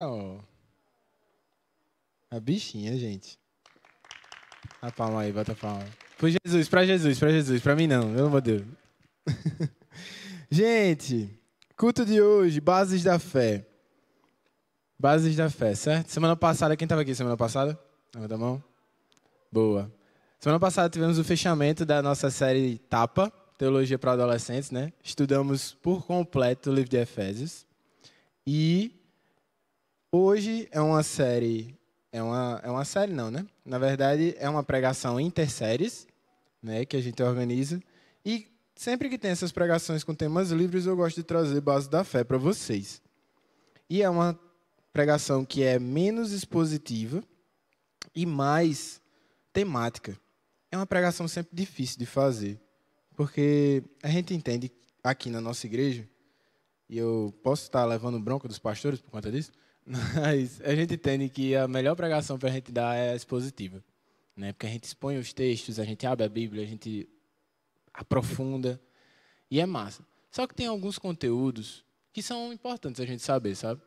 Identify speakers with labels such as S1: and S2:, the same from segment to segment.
S1: Oh, a bichinha, gente. A palma aí, bota a palma. Por Jesus, pra Jesus, pra Jesus. Pra mim não, pelo amor de Deus. Gente, culto de hoje, bases da fé. Bases da fé, certo? Semana passada, quem estava aqui semana passada? Levanta a mão. Boa. Semana passada tivemos o fechamento da nossa série TAPA, Teologia para Adolescentes, né? Estudamos por completo o livro de Efésios. E hoje é uma série... É uma série não, né? Na verdade, é uma pregação interséries, né? Que a gente organiza. E sempre que tem essas pregações com temas livres, eu gosto de trazer base da fé para vocês. E é uma pregação que é menos expositiva e mais temática. É uma pregação sempre difícil de fazer, porque a gente entende aqui na nossa igreja, e eu posso estar levando bronca dos pastores por conta disso, mas a gente entende que a melhor pregação para a gente dar é a expositiva, né? Porque a gente expõe os textos, a gente abre a Bíblia, a gente aprofunda, e é massa. Só que tem alguns conteúdos que são importantes a gente saber, sabe?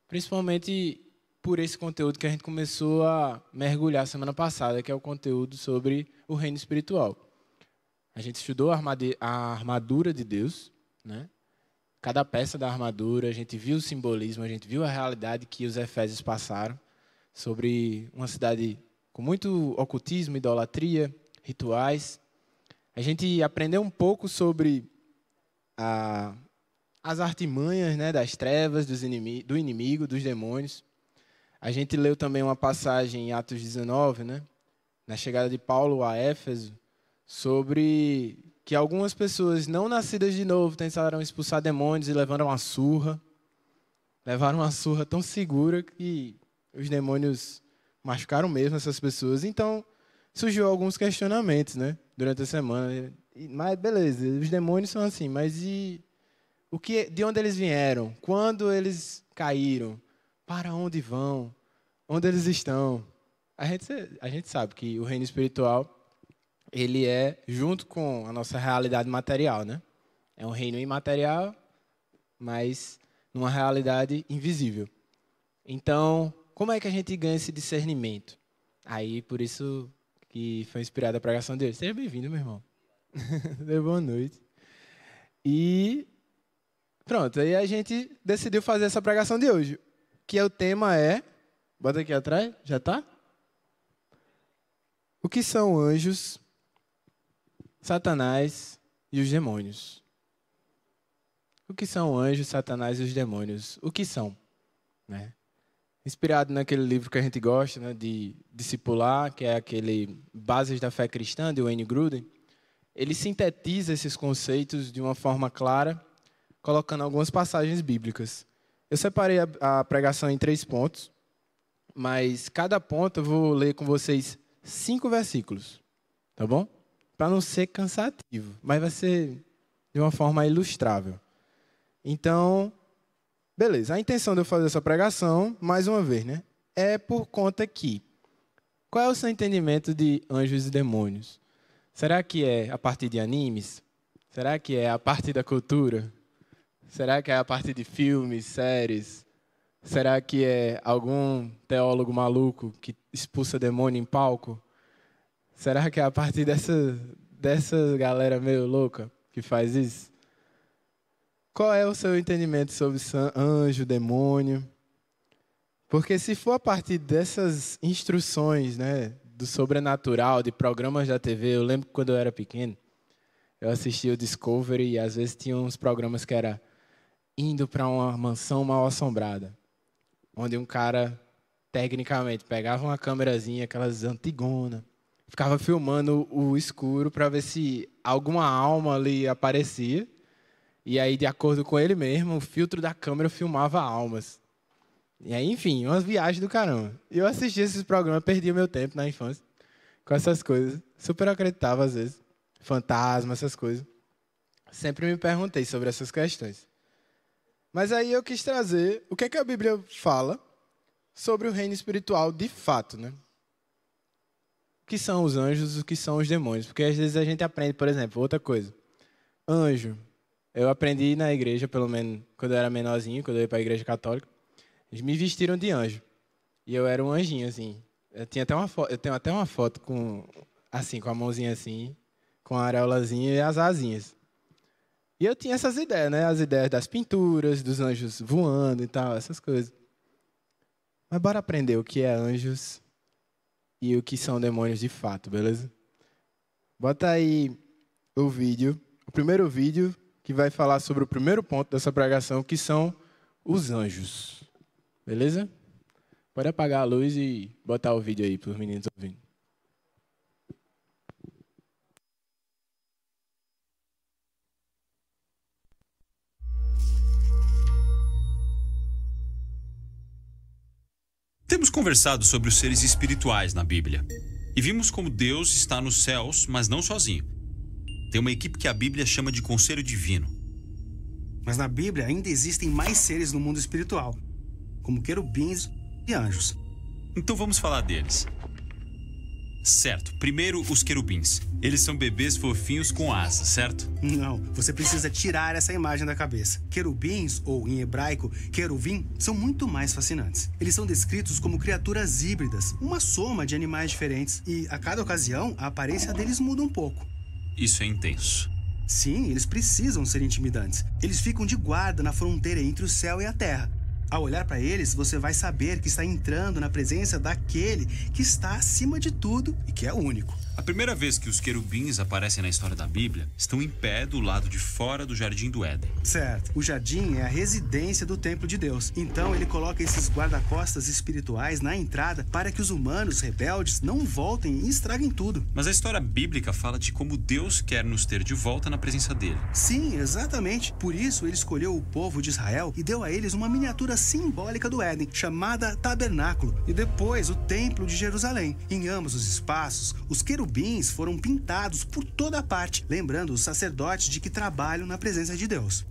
S1: Principalmente por esse conteúdo que a gente começou a mergulhar semana passada, que é o conteúdo sobre o reino espiritual. A gente estudou a armadura de Deus, né? Cada peça da armadura, a gente viu o simbolismo, a gente viu a realidade que os efésios passaram sobre uma cidade com muito ocultismo, idolatria, rituais. A gente aprendeu um pouco sobre as artimanhas, né, das trevas, do inimigo, dos demônios. A gente leu também uma passagem em Atos 19, né, na chegada de Paulo a Éfeso, sobre que algumas pessoas não nascidas de novo tentaram expulsar demônios e levaram uma surra. Levaram uma surra tão segura que os demônios machucaram mesmo essas pessoas. Então, surgiu alguns questionamentos, né, durante a semana. Mas, beleza, os demônios são assim, mas de onde eles vieram? Quando eles caíram? Para onde vão? Onde eles estão? A gente sabe que o reino espiritual ele é junto com a nossa realidade material, né? É um reino imaterial, mas numa realidade invisível. Então, como é que a gente ganha esse discernimento? Aí, por isso que foi inspirada a pregação dele. Seja bem-vindo, meu irmão. Boa noite. E pronto, aí a gente decidiu fazer essa pregação de hoje, que o tema é... Bota aqui atrás, já tá? O que são anjos, Satanás e os demônios? O que são anjos, Satanás e os demônios? O que são? Né? Inspirado naquele livro que a gente gosta, né, de discipular, que é aquele Bases da Fé Cristã, de Wayne Grudem, ele sintetiza esses conceitos de uma forma clara, colocando algumas passagens bíblicas. Eu separei a pregação em 3 pontos, mas cada ponto eu vou ler com vocês 5 versículos, tá bom? Para não ser cansativo, mas vai ser de uma forma ilustrável. Então, beleza. A intenção de eu fazer essa pregação, mais uma vez, né, é por conta que... Qual é o seu entendimento de anjos e demônios? Será que é a partir de animes? Será que é a partir da cultura? Será que é a partir de filmes, séries? Será que é algum teólogo maluco que expulsa demônio em palco? Será que é a partir dessa galera meio louca que faz isso? Qual é o seu entendimento sobre anjo, demônio? Porque se for a partir dessas instruções, né, do sobrenatural, de programas da TV, eu lembro que quando eu era pequeno, eu assistia o Discovery e às vezes tinha uns programas que era indo para uma mansão mal assombrada, onde um cara, tecnicamente, pegava uma câmerazinha, aquelas antigona, ficava filmando o escuro para ver se alguma alma ali aparecia, e aí, de acordo com ele mesmo, o filtro da câmera filmava almas. E aí, enfim, umas viagens do caramba. E eu assistia esses programas, perdia meu tempo na infância com essas coisas. Super acreditava, às vezes. Fantasma, essas coisas. Sempre me perguntei sobre essas questões. Mas aí eu quis trazer o que é que a Bíblia fala sobre o reino espiritual de fato, né? O que são os anjos, o que são os demônios? Porque às vezes a gente aprende, por exemplo, outra coisa. Anjo. Eu aprendi na igreja, pelo menos quando eu era menorzinho, quando eu ia para a igreja católica. Eles me vestiram de anjo. E eu era um anjinho, assim. Eu tenho até uma foto com a mãozinha assim, com a areolazinha e as asinhas. E eu tinha essas ideias, né? As ideias das pinturas, dos anjos voando e tal, essas coisas. Mas bora aprender o que é anjos e o que são demônios de fato, beleza? Bota aí o primeiro vídeo, que vai falar sobre o primeiro ponto dessa pregação, que são os anjos. Beleza? Pode apagar a luz e botar o vídeo aí para os meninos ouvirem.
S2: Temos conversado sobre os seres espirituais na Bíblia. E vimos como Deus está nos céus, mas não sozinho. Tem uma equipe que a Bíblia chama de Conselho Divino.
S3: Mas na Bíblia ainda existem mais seres no mundo espiritual, como querubins e anjos.
S2: Então vamos falar deles. Certo, primeiro os querubins. Eles são bebês fofinhos com asas, certo?
S3: Não, você precisa tirar essa imagem da cabeça. Querubins, ou em hebraico, queruvim, são muito mais fascinantes. Eles são descritos como criaturas híbridas, uma soma de animais diferentes, e a cada ocasião a aparência deles muda um pouco.
S2: Isso é intenso.
S3: Sim, eles precisam ser intimidantes. Eles ficam de guarda na fronteira entre o céu e a terra. Ao olhar para eles, você vai saber que está entrando na presença daquele que está acima de tudo e que é único.
S2: A primeira vez que os querubins aparecem na história da Bíblia, estão em pé do lado de fora do Jardim do Éden.
S3: Certo. O jardim é a residência do templo de Deus. Então ele coloca esses guarda-costas espirituais na entrada para que os humanos rebeldes não voltem e estraguem tudo.
S2: Mas a história bíblica fala de como Deus quer nos ter de volta na presença dele.
S3: Sim, exatamente. Por isso ele escolheu o povo de Israel e deu a eles uma miniatura simbólica do Éden, chamada Tabernáculo, e depois o Templo de Jerusalém. Em ambos os espaços, os querubins foram pintados por toda parte, lembrando os sacerdotes de que trabalham na presença de Deus.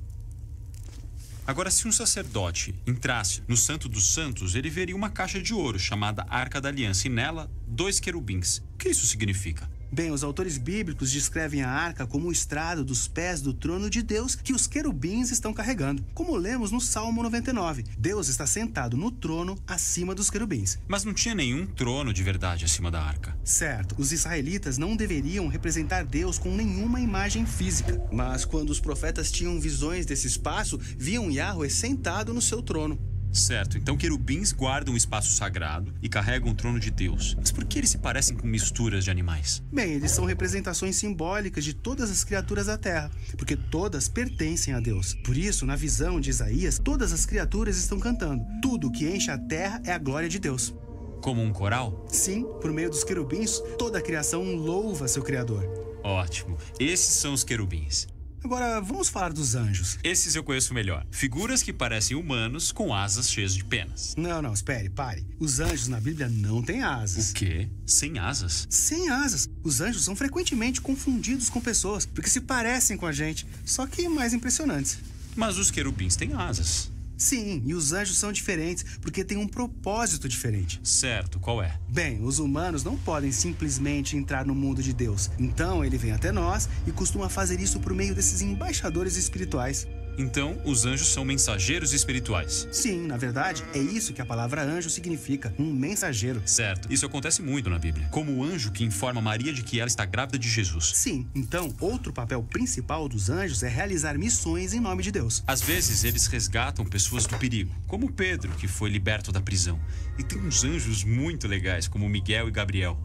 S2: Agora, se um sacerdote entrasse no Santo dos Santos, ele veria uma caixa de ouro chamada Arca da Aliança e nela 2 querubins. O que isso significa?
S3: Bem, os autores bíblicos descrevem a arca como o estrado dos pés do trono de Deus que os querubins estão carregando. Como lemos no Salmo 99, Deus está sentado no trono acima dos querubins.
S2: Mas não tinha nenhum trono de verdade acima da arca.
S3: Certo, os israelitas não deveriam representar Deus com nenhuma imagem física. Mas quando os profetas tinham visões desse espaço, viam Yahweh sentado no seu trono.
S2: Certo, então querubins guardam o espaço sagrado e carregam o trono de Deus. Mas por que eles se parecem com misturas de animais?
S3: Bem, eles são representações simbólicas de todas as criaturas da terra, porque todas pertencem a Deus. Por isso, na visão de Isaías, todas as criaturas estão cantando. Tudo que enche a terra é a glória de Deus.
S2: Como um coral?
S3: Sim, por meio dos querubins, toda a criação louva seu Criador.
S2: Ótimo, esses são os querubins.
S3: Agora, vamos falar dos anjos.
S2: Esses eu conheço melhor. Figuras que parecem humanos com asas cheias de penas.
S3: Não, espere, pare. Os anjos na Bíblia não têm asas.
S2: O quê? Sem asas?
S3: Sem asas. Os anjos são frequentemente confundidos com pessoas, porque se parecem com a gente, só que mais impressionantes.
S2: Mas os querubins têm asas.
S3: Sim, e os anjos são diferentes porque têm um propósito diferente.
S2: Certo, qual é?
S3: Bem, os humanos não podem simplesmente entrar no mundo de Deus. Então ele vem até nós e costuma fazer isso por meio desses embaixadores espirituais.
S2: Então, os anjos são mensageiros espirituais.
S3: Sim, na verdade, é isso que a palavra anjo significa, um mensageiro.
S2: Certo, isso acontece muito na Bíblia. Como o anjo que informa Maria de que ela está grávida de Jesus.
S3: Sim, então, outro papel principal dos anjos é realizar missões em nome de Deus.
S2: Às vezes, eles resgatam pessoas do perigo, como Pedro, que foi liberto da prisão. E tem uns anjos muito legais, como Miguel e Gabriel.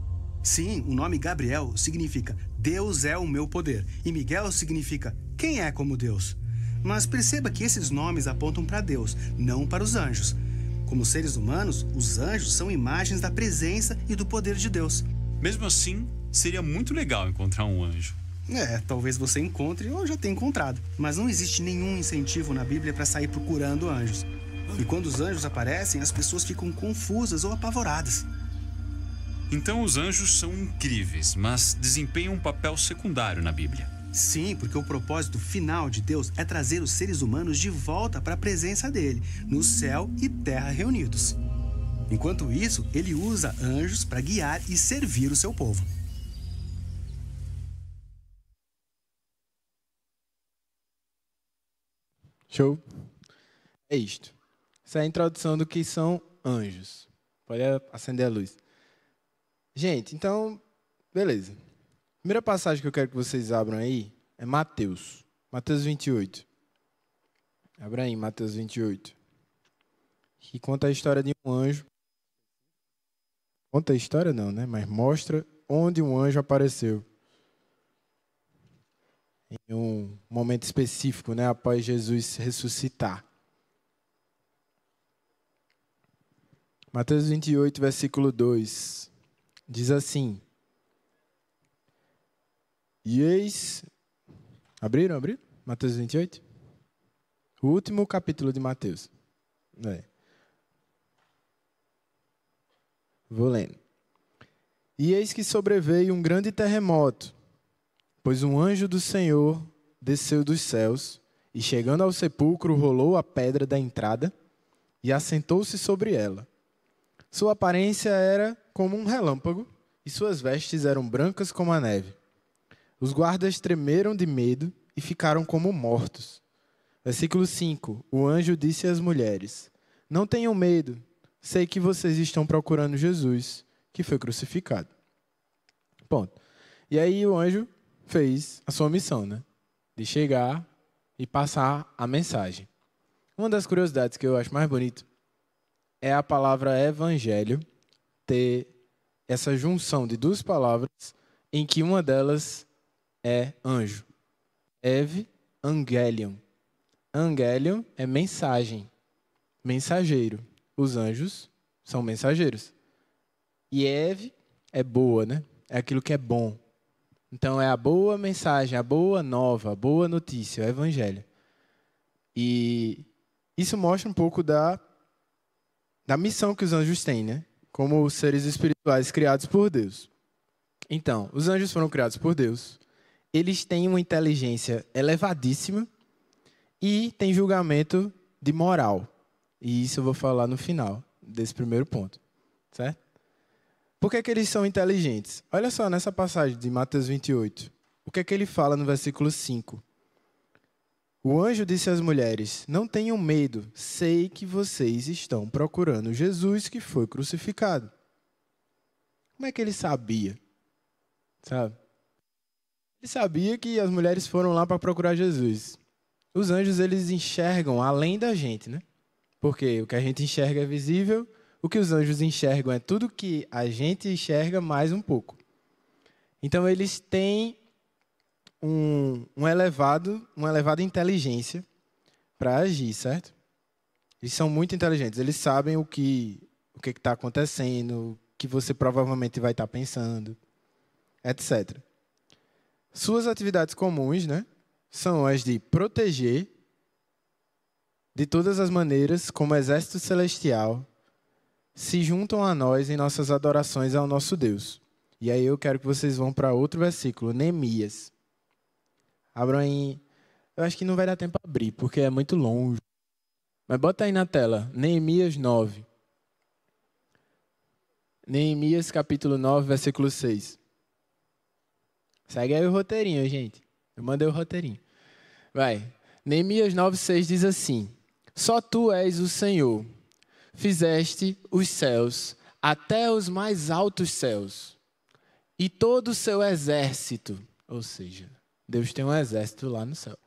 S3: Sim, o nome Gabriel significa Deus é o meu poder, e Miguel significa quem é como Deus. Mas perceba que esses nomes apontam para Deus, não para os anjos. Como seres humanos, os anjos são imagens da presença e do poder de Deus.
S2: Mesmo assim, seria muito legal encontrar um anjo.
S3: Talvez você encontre ou já tenha encontrado. Mas não existe nenhum incentivo na Bíblia para sair procurando anjos. E quando os anjos aparecem, as pessoas ficam confusas ou apavoradas.
S2: Então os anjos são incríveis, mas desempenham um papel secundário na Bíblia.
S3: Sim, porque o propósito final de Deus é trazer os seres humanos de volta para a presença dele, no céu e terra reunidos. Enquanto isso, ele usa anjos para guiar e servir o seu povo.
S1: Show. É isto. Essa é a introdução do que são anjos. Pode acender a luz. Gente, então, beleza. A primeira passagem que eu quero que vocês abram aí é Mateus. Mateus 28. Abra aí, Mateus 28. Que conta a história de um anjo. Conta a história não, né? Mas mostra onde um anjo apareceu. Em um momento específico, né? Após Jesus ressuscitar. Mateus 28, versículo 2. Diz assim. E eis... Abriram? Mateus 28? O último capítulo de Mateus. Vou lendo. E eis que sobreveio um grande terremoto, pois um anjo do Senhor desceu dos céus e, chegando ao sepulcro, rolou a pedra da entrada e assentou-se sobre ela. Sua aparência era como um relâmpago e suas vestes eram brancas como a neve. Os guardas tremeram de medo e ficaram como mortos. Versículo 5. O anjo disse às mulheres: não tenham medo, sei que vocês estão procurando Jesus, que foi crucificado. Ponto. E aí o anjo fez a sua missão, né? De chegar e passar a mensagem. Uma das curiosidades que eu acho mais bonito é a palavra evangelho ter essa junção de duas palavras em que uma delas é anjo. Evangelion. Angelion é mensagem, mensageiro. Os anjos são mensageiros. E Eve é boa, né? É aquilo que é bom. Então é a boa mensagem, a boa nova, a boa notícia, o evangelho. E isso mostra um pouco da missão que os anjos têm, né? Como seres espirituais criados por Deus. Então, os anjos foram criados por Deus. Eles têm uma inteligência elevadíssima e têm julgamento de moral. E isso eu vou falar no final desse primeiro ponto. Certo? Por que eles são inteligentes? Olha só nessa passagem de Mateus 28. O que ele fala no versículo 5? O anjo disse às mulheres: não tenham medo, sei que vocês estão procurando Jesus que foi crucificado. Como é que ele sabia? Sabe? Ele sabia que as mulheres foram lá para procurar Jesus. Os anjos, eles enxergam além da gente, né? Porque o que a gente enxerga é visível, o que os anjos enxergam é tudo que a gente enxerga mais um pouco. Então, eles têm uma elevada inteligência para agir, certo? Eles são muito inteligentes, eles sabem o que está acontecendo, o que você provavelmente vai estar pensando, etc. Suas atividades comuns, né, são as de proteger de todas as maneiras, como exército celestial, se juntam a nós em nossas adorações ao nosso Deus. E aí eu quero que vocês vão para outro versículo, Neemias. Abram aí. Eu acho que não vai dar tempo para abrir, porque é muito longe. Mas bota aí na tela, Neemias 9. Neemias capítulo 9, versículo 6. Segue aí o roteirinho, gente. Eu mandei o roteirinho. Vai. Neemias 9, 6 diz assim: só tu és o Senhor. Fizeste os céus, até os mais altos céus, e todo o seu exército. Ou seja, Deus tem um exército lá no céu.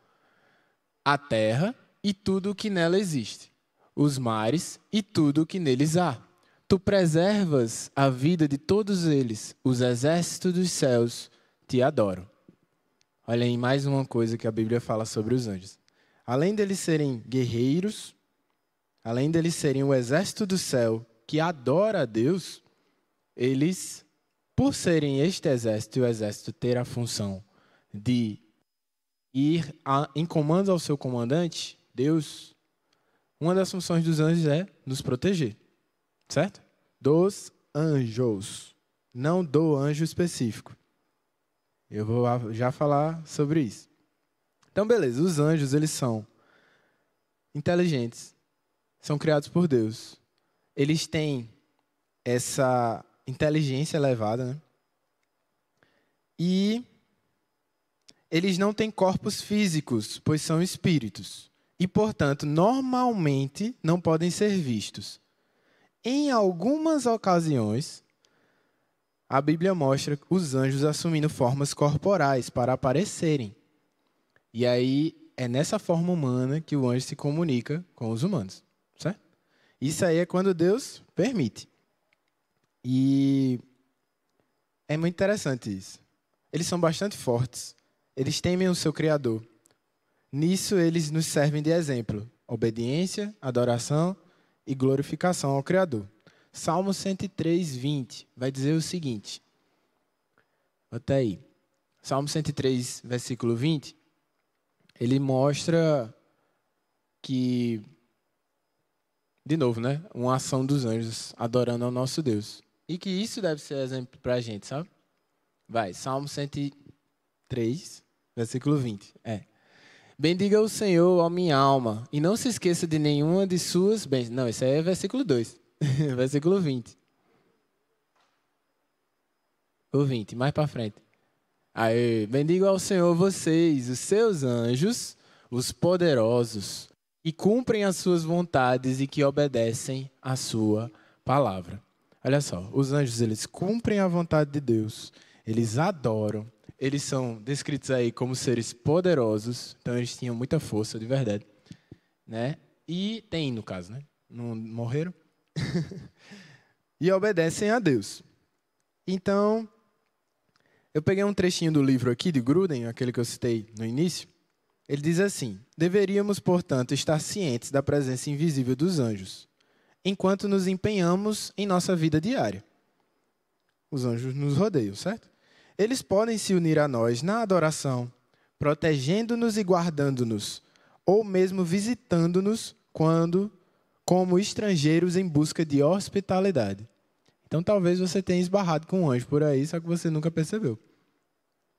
S1: A terra e tudo o que nela existe. Os mares e tudo o que neles há. Tu preservas a vida de todos eles. Os exércitos dos céus te adoram. Olha aí mais uma coisa que a Bíblia fala sobre os anjos. Além deles serem guerreiros, além deles serem o exército do céu que adora a Deus, eles, por serem este exército e o exército ter a função de ir em comando ao seu comandante, Deus, uma das funções dos anjos é nos proteger, certo? Dos anjos, não do anjo específico. Eu vou já falar sobre isso. Então, beleza, os anjos, eles são inteligentes, são criados por Deus. Eles têm essa inteligência elevada, né? E eles não têm corpos físicos, pois são espíritos. e, portanto, normalmente não podem ser vistos. Em algumas ocasiões, a Bíblia mostra os anjos assumindo formas corporais para aparecerem. E aí é nessa forma humana que o anjo se comunica com os humanos, certo? Isso aí é quando Deus permite. E é muito interessante isso. Eles são bastante fortes. Eles temem o seu Criador. Nisso, eles nos servem de exemplo. Obediência, adoração e glorificação ao Criador. Salmo 103, 20 vai dizer o seguinte. Até aí. Salmo 103, versículo 20. Ele mostra que, de novo, né? Uma ação dos anjos adorando ao nosso Deus. E que isso deve ser exemplo para a gente, sabe? Vai, Salmo 103, versículo 20. Bendiga o Senhor, ó minha alma, e não se esqueça de nenhuma de suas bênçãos. Não, esse aí é versículo 2. Versículo 20. O 20, mais para frente. Aí, bendiga ao Senhor vocês, os seus anjos, os poderosos, que cumprem as suas vontades e que obedecem a sua palavra. Olha só, os anjos, eles cumprem a vontade de Deus, eles adoram, eles são descritos aí como seres poderosos, então eles tinham muita força, de verdade, né? E tem, no caso, né? Não morreram. E obedecem a Deus. Então, eu peguei um trechinho do livro aqui de Gruden, aquele que eu citei no início. Ele diz assim: deveríamos, portanto, estar cientes da presença invisível dos anjos, enquanto nos empenhamos em nossa vida diária. Os anjos nos rodeiam, certo? Eles podem se unir a nós na adoração, protegendo-nos e guardando-nos, ou mesmo visitando-nos como estrangeiros em busca de hospitalidade. Então, talvez você tenha esbarrado com um anjo por aí, só que você nunca percebeu.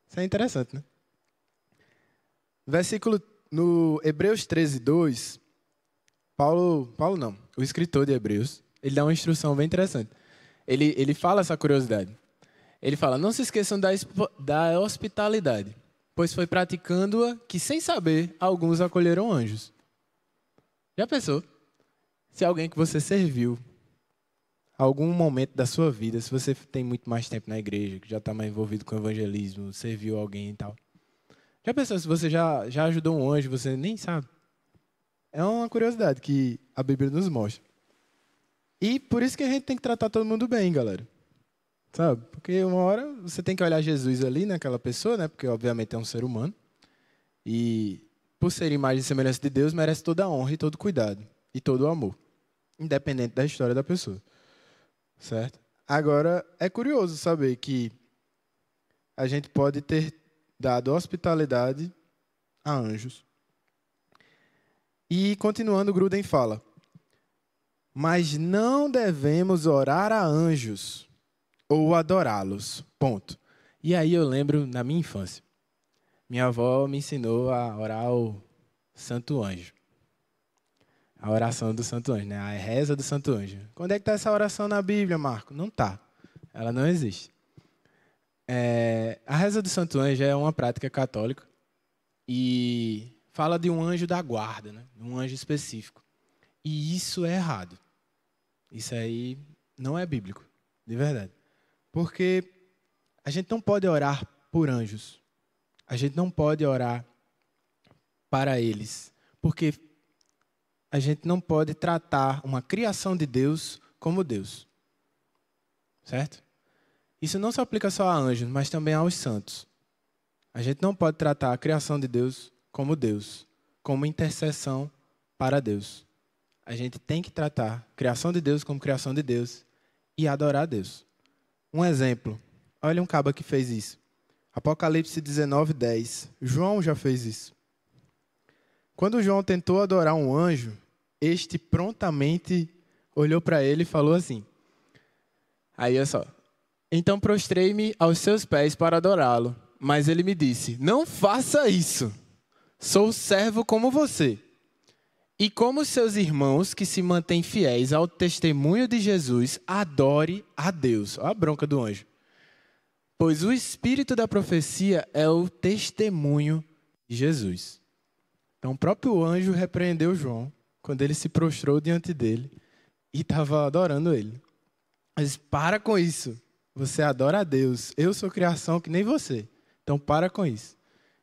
S1: Isso é interessante, né? Versículo no Hebreus 13, 2, o escritor de Hebreus, ele dá uma instrução bem interessante. Ele fala essa curiosidade. Ele fala: não se esqueçam da hospitalidade, pois foi praticando-a que, sem saber, alguns acolheram anjos. Já pensou? Se alguém que você serviu, algum momento da sua vida, se você tem muito mais tempo na igreja, que já está mais envolvido com o evangelismo, serviu alguém e tal. Já pensou se você já ajudou um anjo, você nem sabe? É uma curiosidade que a Bíblia nos mostra. E por isso que a gente tem que tratar todo mundo bem, galera. Sabe? Porque uma hora você tem que olhar Jesus ali naquela pessoa, né? Porque obviamente é um ser humano. E por ser imagem e semelhança de Deus, merece toda a honra e todo o cuidado. E todo o amor. Independente da história da pessoa. Certo? Agora, é curioso saber que a gente pode ter dado hospitalidade a anjos. E, continuando, Gruden fala: mas não devemos orar a anjos ou adorá-los. Ponto. E aí eu lembro, na minha infância, minha avó me ensinou a orar ao Santo Anjo. A oração do Santo Anjo, né? A reza do Santo Anjo. Quando é que está essa oração na Bíblia, Marco? Não está. Ela não existe. A reza do Santo Anjo é uma prática católica e fala de um anjo da guarda, né? Um anjo específico. E isso é errado. Isso aí não é bíblico, de verdade. Porque a gente não pode orar por anjos. A gente não pode orar para eles. Porque a gente não pode tratar uma criação de Deus como Deus. Certo? Isso não se aplica só a anjos, mas também aos santos. A gente não pode tratar a criação de Deus, como intercessão para Deus. A gente tem que tratar a criação de Deus como criação de Deus e adorar a Deus. Um exemplo. Olha um caba que fez isso. Apocalipse 19, 10. João já fez isso. Quando João tentou adorar um anjo, este prontamente olhou para ele e falou assim. Aí, olha só. Então prostrei-me aos seus pés para adorá-lo. Mas ele me disse: não faça isso. Sou servo como você. E como seus irmãos que se mantêm fiéis ao testemunho de Jesus, adore a Deus. Olha a bronca do anjo. Pois o espírito da profecia é o testemunho de Jesus. Então, o próprio anjo repreendeu João quando ele se prostrou diante dele e estava adorando ele. Mas para com isso. Você adora a Deus. Eu sou criação que nem você. Então, para com isso.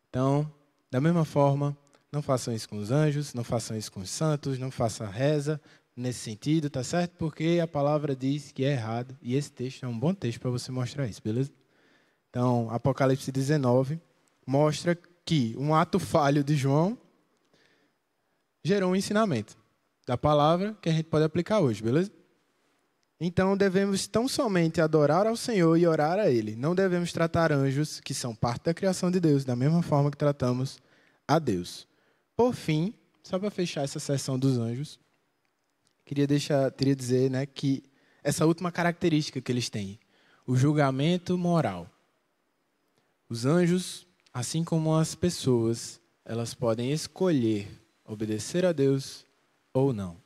S1: Então, da mesma forma, não façam isso com os anjos, não façam isso com os santos, não façam reza nesse sentido, tá certo? Porque a palavra diz que é errado. E esse texto é um bom texto para você mostrar isso, beleza? Então, Apocalipse 19 mostra que um ato falho de João gerou um ensinamento da palavra que a gente pode aplicar hoje, beleza? Então, devemos tão somente adorar ao Senhor e orar a Ele. Não devemos tratar anjos, que são parte da criação de Deus, da mesma forma que tratamos a Deus. Por fim, só para fechar essa sessão dos anjos, queria dizer, né, que essa última característica que eles têm, o julgamento moral. Os anjos, assim como as pessoas, elas podem escolher obedecer a Deus ou não.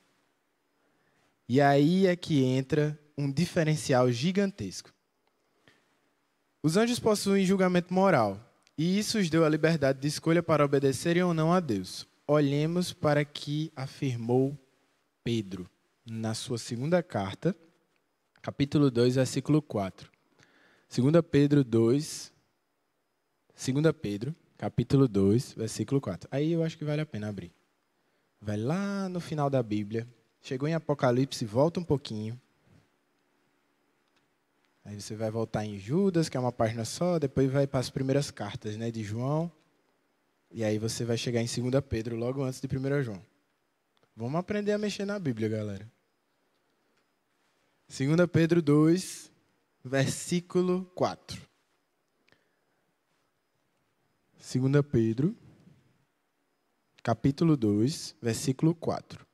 S1: E aí é que entra um diferencial gigantesco. Os anjos possuem julgamento moral, e isso os deu a liberdade de escolha para obedecerem ou não a Deus. Olhemos para que afirmou Pedro, na sua segunda carta, capítulo 2, versículo 4. 2 Pedro, capítulo 2, versículo 4. Aí eu acho que vale a pena abrir. Vai lá no final da Bíblia. Chegou em Apocalipse, volta um pouquinho. Aí você vai voltar em Judas, que é uma página só, depois vai para as primeiras cartas, né, de João. E aí você vai chegar em 2 Pedro, logo antes de 1 João. Vamos aprender a mexer na Bíblia, galera. 2 Pedro 2, versículo 4. 2 Pedro, capítulo 2, versículo 4.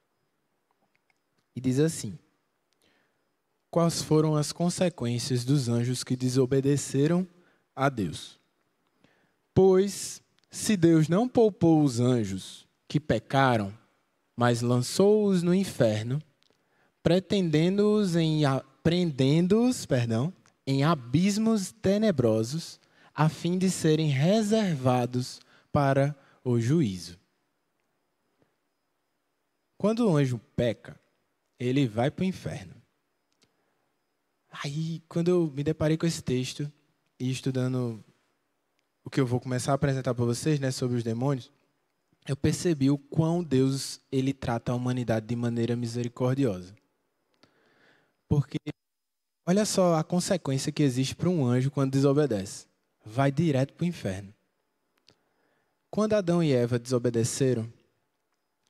S1: E diz assim: quais foram as consequências dos anjos que desobedeceram a Deus? Pois, se Deus não poupou os anjos que pecaram, mas lançou-os no inferno, prendendo-os em abismos tenebrosos, a fim de serem reservados para o juízo. Quando o anjo peca, ele vai para o inferno. Aí, quando eu me deparei com esse texto, e estudando o que eu vou começar a apresentar para vocês, né, sobre os demônios, eu percebi o quão Deus ele trata a humanidade de maneira misericordiosa. Porque, olha só a consequência que existe para um anjo quando desobedece. Vai direto para o inferno. Quando Adão e Eva desobedeceram,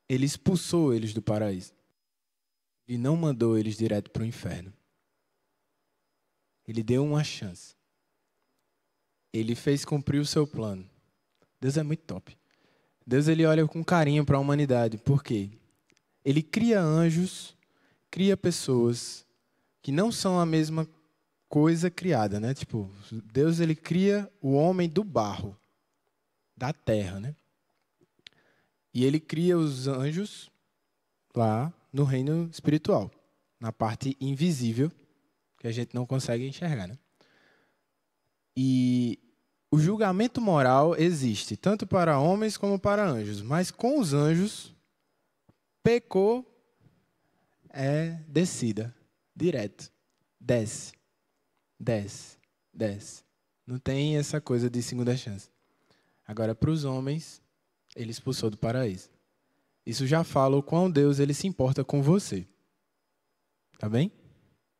S1: ele expulsou eles do paraíso. E não mandou eles direto para o inferno. Ele deu uma chance. Ele fez cumprir o seu plano. Deus é muito top. Deus ele olha com carinho para a humanidade. Por quê? Ele cria anjos, cria pessoas que não são a mesma coisa criada, né? Tipo, Deus ele cria o homem do barro, da terra, né? E ele cria os anjos lá no reino espiritual, na parte invisível, que a gente não consegue enxergar, né? E o julgamento moral existe, tanto para homens como para anjos. Mas com os anjos, pecou, é descida, direto. Desce, desce, desce. Não tem essa coisa de segunda chance. Agora, para os homens, ele expulsou do paraíso. Isso já fala o quão Deus ele se importa com você. Tá bem?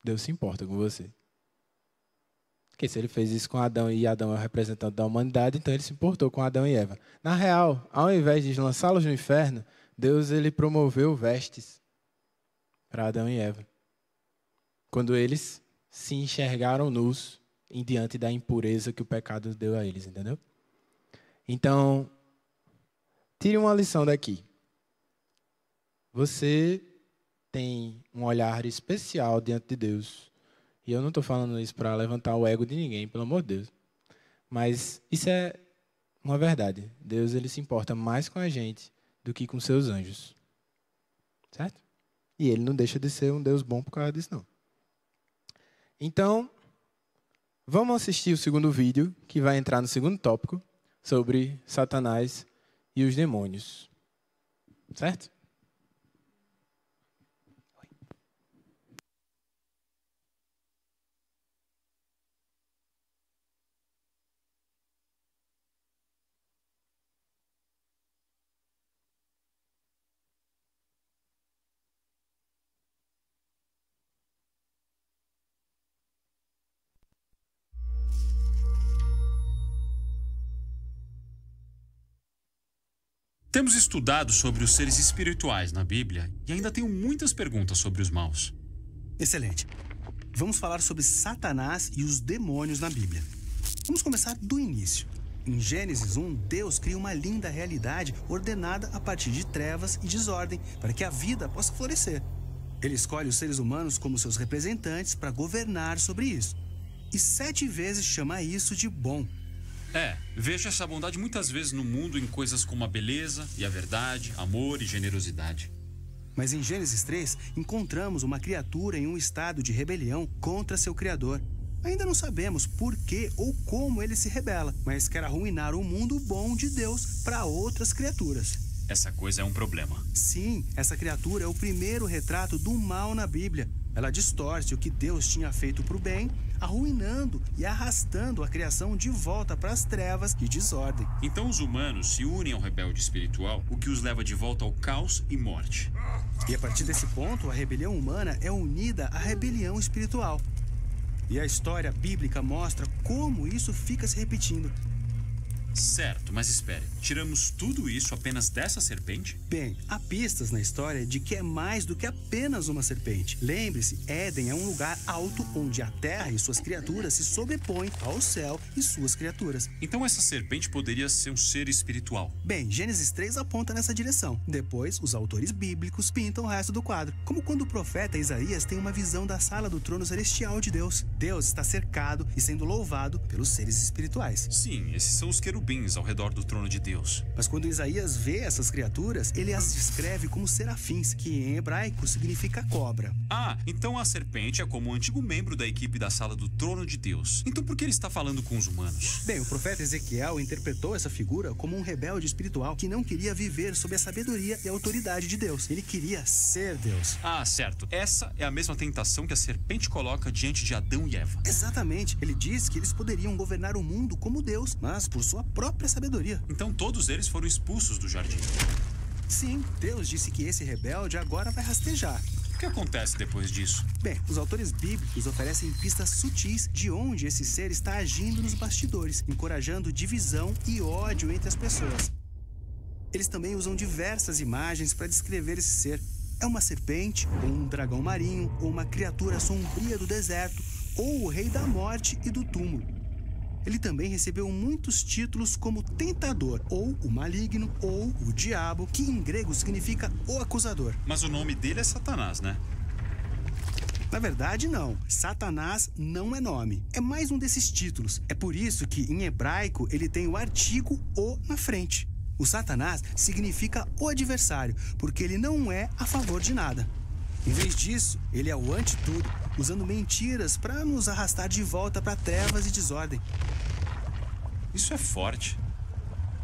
S1: Deus se importa com você. Porque se ele fez isso com Adão e Adão é o representante da humanidade, então ele se importou com Adão e Eva. Na real, ao invés de lançá-los no inferno, Deus ele promoveu vestes para Adão e Eva. Quando eles se enxergaram nus em diante da impureza que o pecado deu a eles, entendeu? Então, tire uma lição daqui. Você tem um olhar especial diante de Deus. E eu não estou falando isso para levantar o ego de ninguém, pelo amor de Deus. Mas isso é uma verdade. Deus ele se importa mais com a gente do que com seus anjos. Certo? E ele não deixa de ser um Deus bom por causa disso, não. Então, vamos assistir o segundo vídeo, que vai entrar no segundo tópico, sobre Satanás e os demônios. Certo?
S2: Temos estudado sobre os seres espirituais na Bíblia e ainda tenho muitas perguntas sobre os maus.
S3: Excelente. Vamos falar sobre Satanás e os demônios na Bíblia. Vamos começar do início. Em Gênesis 1, Deus cria uma linda realidade ordenada a partir de trevas e desordem para que a vida possa florescer. Ele escolhe os seres humanos como seus representantes para governar sobre isso. E 7 vezes chama isso de bom.
S2: Vejo essa bondade muitas vezes no mundo em coisas como a beleza e a verdade, amor e generosidade.
S3: Mas em Gênesis 3, encontramos uma criatura em um estado de rebelião contra seu Criador. Ainda não sabemos por que ou como ele se rebela, mas quer arruinar o mundo bom de Deus para outras criaturas.
S2: Essa coisa é um problema.
S3: Sim, essa criatura é o primeiro retrato do mal na Bíblia. Ela distorce o que Deus tinha feito para o bem, arruinando e arrastando a criação de volta para as trevas e desordem.
S2: Então os humanos se unem ao rebelde espiritual, o que os leva de volta ao caos e morte.
S3: E a partir desse ponto, a rebelião humana é unida à rebelião espiritual. E a história bíblica mostra como isso fica se repetindo.
S2: Certo, mas espere. Tiramos tudo isso apenas dessa serpente?
S3: Bem, há pistas na história de que é mais do que apenas uma serpente. Lembre-se, Éden é um lugar alto onde a terra e suas criaturas se sobrepõem ao céu e suas criaturas.
S2: Então essa serpente poderia ser um ser espiritual?
S3: Bem, Gênesis 3 aponta nessa direção. Depois, os autores bíblicos pintam o resto do quadro. Como quando o profeta Isaías tem uma visão da sala do trono celestial de Deus. Deus está cercado e sendo louvado pelos seres espirituais.
S2: Sim, esses são os querubins ao redor do trono de Deus.
S3: Mas quando Isaías vê essas criaturas, ele as descreve como serafins, que em hebraico significa cobra.
S2: Então a serpente é como um antigo membro da equipe da sala do trono de Deus. Então por que ele está falando com os humanos?
S3: Bem, o profeta Ezequiel interpretou essa figura como um rebelde espiritual que não queria viver sob a sabedoria e a autoridade de Deus. Ele queria ser Deus.
S2: Certo. Essa é a mesma tentação que a serpente coloca diante de Adão e Eva.
S3: Exatamente. Ele diz que eles poderiam governar o mundo como Deus, mas por sua própria sabedoria.
S2: Então todos eles foram expulsos do jardim.
S3: Sim, Deus disse que esse rebelde agora vai rastejar.
S2: O que acontece depois disso?
S3: Bem, os autores bíblicos oferecem pistas sutis de onde esse ser está agindo nos bastidores, encorajando divisão e ódio entre as pessoas. Eles também usam diversas imagens para descrever esse ser. É uma serpente, ou um dragão marinho, ou uma criatura sombria do deserto, ou o rei da morte e do túmulo. Ele também recebeu muitos títulos como tentador, ou o maligno, ou o diabo, que em grego significa o acusador.
S2: Mas o nome dele é Satanás, né?
S3: Na verdade, não. Satanás não é nome. É mais um desses títulos. É por isso que, em hebraico, ele tem o artigo o na frente. O Satanás significa o adversário, porque ele não é a favor de nada. Em vez disso, ele é o anti-tudo, usando mentiras para nos arrastar de volta para trevas e desordem.
S2: Isso é forte.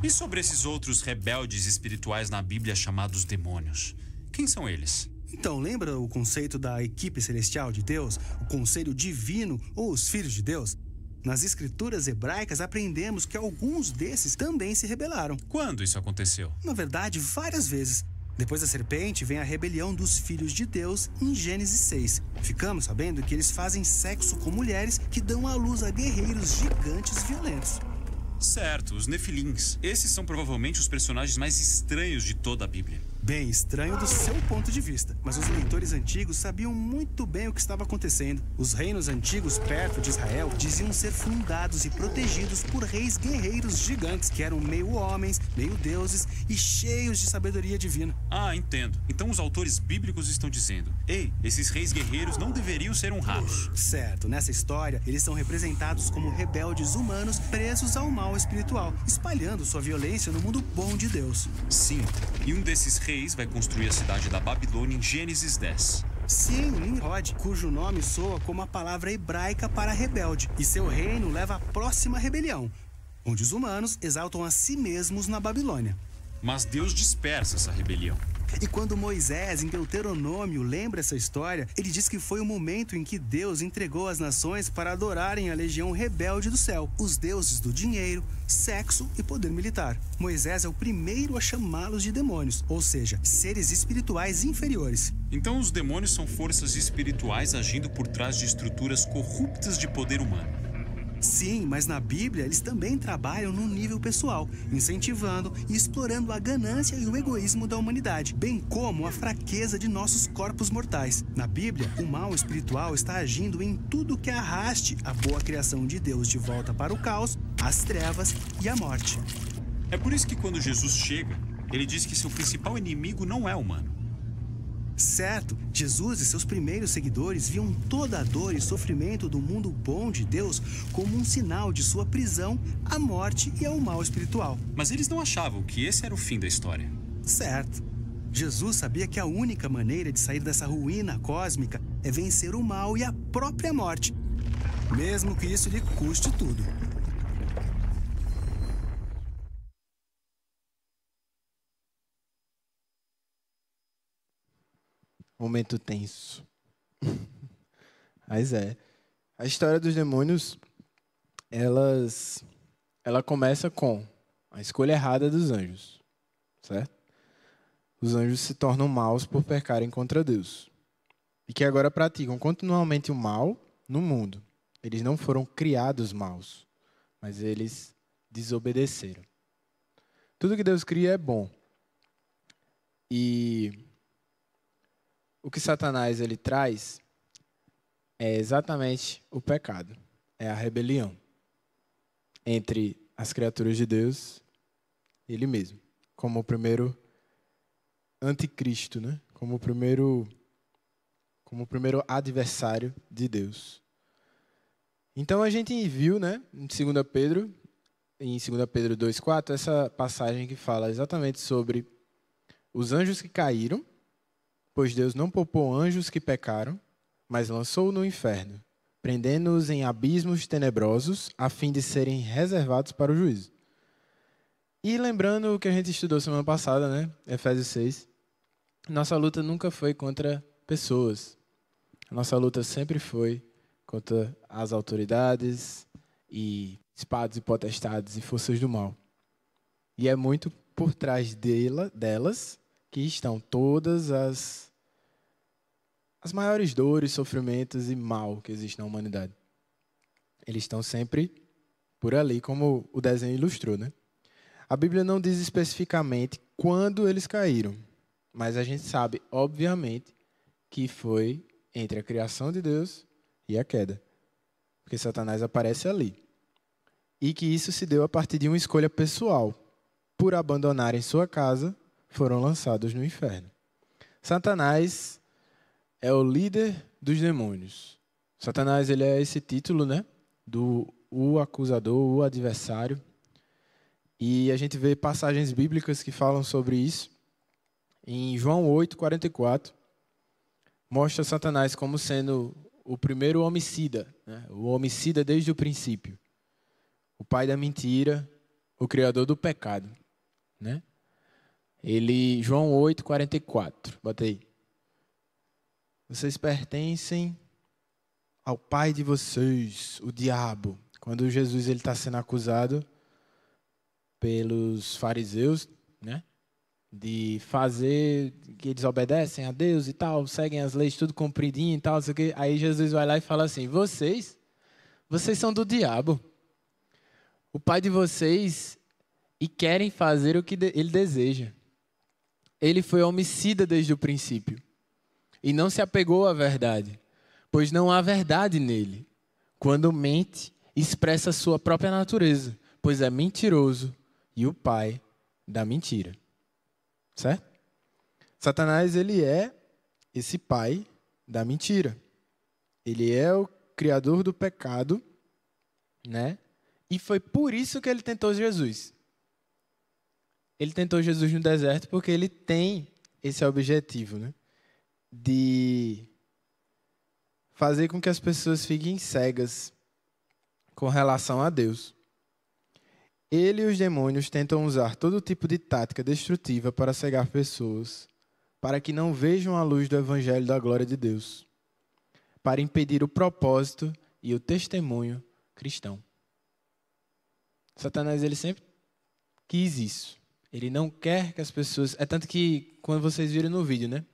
S2: E sobre esses outros rebeldes espirituais na Bíblia chamados demônios? Quem são eles?
S3: Então, lembra o conceito da equipe celestial de Deus? O conselho divino ou os filhos de Deus? Nas escrituras hebraicas aprendemos que alguns desses também se rebelaram.
S2: Quando isso aconteceu?
S3: Na verdade, várias vezes. Depois da serpente vem a rebelião dos filhos de Deus em Gênesis 6. Ficamos sabendo que eles fazem sexo com mulheres que dão à luz a guerreiros gigantes violentos.
S2: Certo, os Nefilins. Esses são provavelmente os personagens mais estranhos de toda a Bíblia.
S3: Bem estranho do seu ponto de vista, mas os leitores antigos sabiam muito bem o que estava acontecendo. Os reinos antigos perto de Israel diziam ser fundados e protegidos por reis guerreiros gigantes, que eram meio homens, meio deuses e cheios de sabedoria divina.
S2: Entendo. Então os autores bíblicos estão dizendo: ei, esses reis guerreiros não deveriam ser honrados.
S3: Certo, nessa história, eles são representados como rebeldes humanos presos ao mal espiritual, espalhando sua violência no mundo bom de Deus.
S2: Sim, e um desses reis vai construir a cidade da Babilônia em Gênesis 10.
S3: Sim, Nimrod, cujo nome soa como a palavra hebraica para rebelde, e seu reino leva à próxima rebelião, onde os humanos exaltam a si mesmos na Babilônia.
S2: Mas Deus dispersa essa rebelião.
S3: E quando Moisés, em Deuteronômio, lembra essa história, ele diz que foi o momento em que Deus entregou as nações para adorarem a legião rebelde do céu, os deuses do dinheiro, sexo e poder militar. Moisés é o primeiro a chamá-los de demônios, ou seja, seres espirituais inferiores.
S2: Então os demônios são forças espirituais agindo por trás de estruturas corruptas de poder humano.
S3: Sim, mas na Bíblia eles também trabalham no nível pessoal, incentivando e explorando a ganância e o egoísmo da humanidade, bem como a fraqueza de nossos corpos mortais. Na Bíblia, o mal espiritual está agindo em tudo que arraste a boa criação de Deus de volta para o caos, as trevas e a morte.
S2: É por isso que quando Jesus chega, ele diz que seu principal inimigo não é humano.
S3: Certo, Jesus e seus primeiros seguidores viam toda a dor e sofrimento do mundo bom de Deus como um sinal de sua prisão, à morte e ao mal espiritual.
S2: Mas eles não achavam que esse era o fim da história.
S3: Certo. Jesus sabia que a única maneira de sair dessa ruína cósmica é vencer o mal e a própria morte, mesmo que isso lhe custe tudo.
S1: Momento tenso. Mas a história dos demônios, ela começa com a escolha errada dos anjos, certo? Os anjos se tornam maus por pecarem contra Deus. E que agora praticam continuamente o mal no mundo. Eles não foram criados maus, mas eles desobedeceram. Tudo que Deus cria é bom. E o que Satanás ele traz é exatamente o pecado, é a rebelião entre as criaturas de Deus e ele mesmo, como o primeiro anticristo, né? Como o primeiro adversário de Deus. Então a gente viu, né, em 2 Pedro 2:4, essa passagem que fala exatamente sobre os anjos que caíram, pois Deus não poupou anjos que pecaram, mas lançou no inferno, prendendo-os em abismos tenebrosos, a fim de serem reservados para o juízo. E lembrando o que a gente estudou semana passada, né? Efésios 6, nossa luta nunca foi contra pessoas. A nossa luta sempre foi contra as autoridades e espadas e potestades e forças do mal. E é muito por trás delas que estão todas as maiores dores, sofrimentos e mal que existe na humanidade. Eles estão sempre por ali, como o desenho ilustrou, né? A Bíblia não diz especificamente quando eles caíram, mas a gente sabe, obviamente, que foi entre a criação de Deus e a queda, porque Satanás aparece ali. E que isso se deu a partir de uma escolha pessoal. Por abandonarem sua casa, foram lançados no inferno. Satanás é o líder dos demônios. Satanás ele é esse título, né, o acusador, o adversário. E a gente vê passagens bíblicas que falam sobre isso. Em João 8:44, mostra Satanás como sendo o primeiro homicida, né, o homicida desde o princípio. O pai da mentira, o criador do pecado, né? João 8:44, bota aí. Vocês pertencem ao pai de vocês, o diabo. Quando Jesus está sendo acusado pelos fariseus, né? De fazer, que eles obedecem a Deus e tal, seguem as leis tudo compridinho e tal, não sei o quê. Aí Jesus vai lá e fala assim, vocês são do diabo. O pai de vocês e querem fazer o que ele deseja. Ele foi homicida desde o princípio e não se apegou à verdade, pois não há verdade nele. Quando mente, expressa a sua própria natureza, pois é mentiroso e o pai da mentira. Certo? Satanás, ele é esse pai da mentira. Ele é o criador do pecado, né? E foi por isso que ele tentou Jesus. Ele tentou Jesus no deserto porque ele tem esse objetivo, né? De fazer com que as pessoas fiquem cegas com relação a Deus. Ele e os demônios tentam usar todo tipo de tática destrutiva para cegar pessoas para que não vejam a luz do evangelho da glória de Deus, para impedir o propósito e o testemunho cristão. Satanás, ele sempre quis isso. Ele não quer que as pessoas... É tanto que, quando vocês viram no vídeo, né?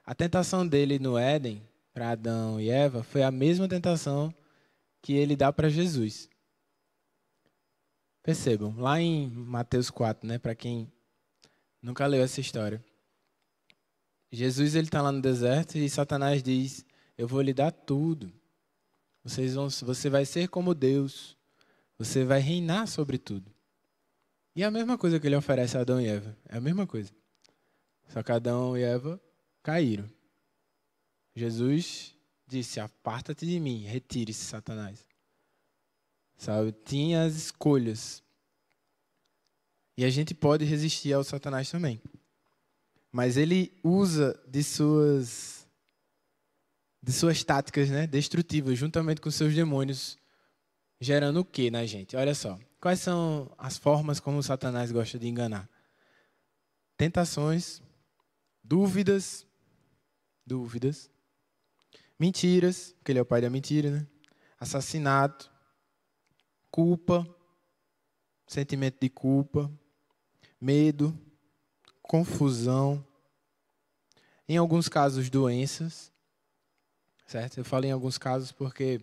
S1: A tentação dele no Éden, para Adão e Eva, foi a mesma tentação que ele dá para Jesus. Percebam, lá em Mateus 4, né? Para quem nunca leu essa história. Jesus, ele está lá no deserto e Satanás diz, eu vou lhe dar tudo. Você vai ser como Deus. Você vai reinar sobre tudo. E é a mesma coisa que ele oferece a Adão e Eva. É a mesma coisa. Só que Adão e Eva caíram. Jesus disse, aparta-te de mim, retire-se, Satanás. Sabe? Tinha as escolhas. E a gente pode resistir ao Satanás também. Mas ele usa de suas táticas, né, destrutivas, juntamente com seus demônios, gerando o que na gente? Olha só. Quais são as formas como o Satanás gosta de enganar? Tentações, dúvidas, mentiras, porque ele é o pai da mentira, né? Assassinato, culpa, sentimento de culpa, medo, confusão, em alguns casos doenças, certo? Eu falo em alguns casos porque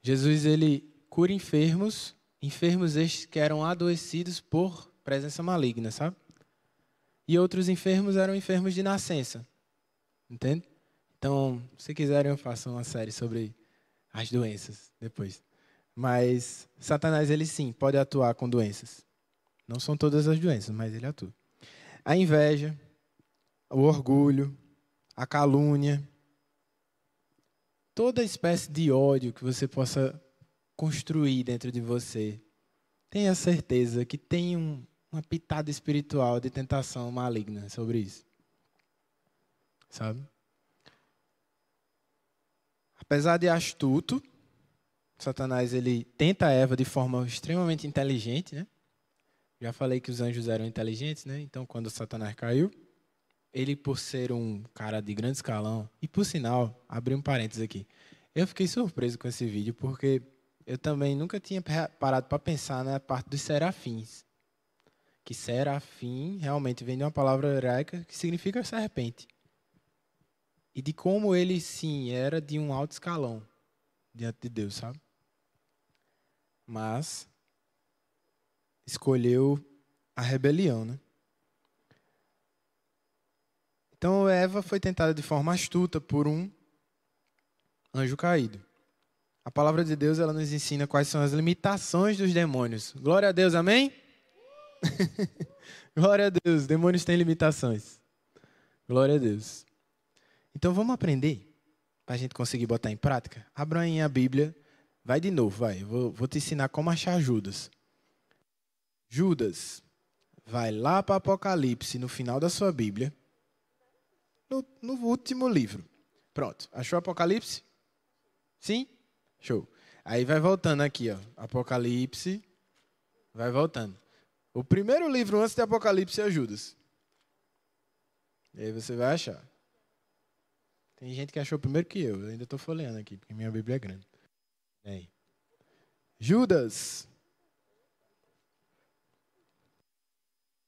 S1: Jesus, ele cura enfermos estes que eram adoecidos por presença maligna, sabe? E outros enfermos eram enfermos de nascença, entende? Então, se quiserem eu faço uma série sobre as doenças depois. Mas Satanás, ele sim, pode atuar com doenças. Não são todas as doenças, mas ele atua. A inveja, o orgulho, a calúnia, toda espécie de ódio que você possa construir dentro de você, tenha certeza que tem uma pitada espiritual de tentação maligna sobre isso. Sabe? Apesar de astuto, Satanás, ele tenta Eva de forma extremamente inteligente, né? Já falei que os anjos eram inteligentes, né? Então, quando Satanás caiu, ele, por ser um cara de grande escalão, e por sinal, abri um parênteses aqui, eu fiquei surpreso com esse vídeo, porque eu também nunca tinha parado para pensar na parte dos serafins. Que serafim realmente vem de uma palavra hebraica que significa serpente. E de como ele, sim, era de um alto escalão diante de Deus, sabe? Mas escolheu a rebelião, né? Então, Eva foi tentada de forma astuta por um anjo caído. A palavra de Deus, ela nos ensina quais são as limitações dos demônios. Glória a Deus, amém? Glória a Deus, demônios têm limitações. Glória a Deus. Então, vamos aprender para a gente conseguir botar em prática? Abra aí a Bíblia. Vai de novo, vai. Eu vou te ensinar como achar Judas. Judas, vai lá para Apocalipse, no final da sua Bíblia. No último livro. Pronto. Achou Apocalipse? Sim? Show. Aí vai voltando aqui, ó. Apocalipse. Vai voltando. O primeiro livro antes de Apocalipse é Judas. E aí você vai achar. Tem gente que achou primeiro que eu. Eu ainda estou folheando aqui, porque minha Bíblia é grande. Aí. Judas.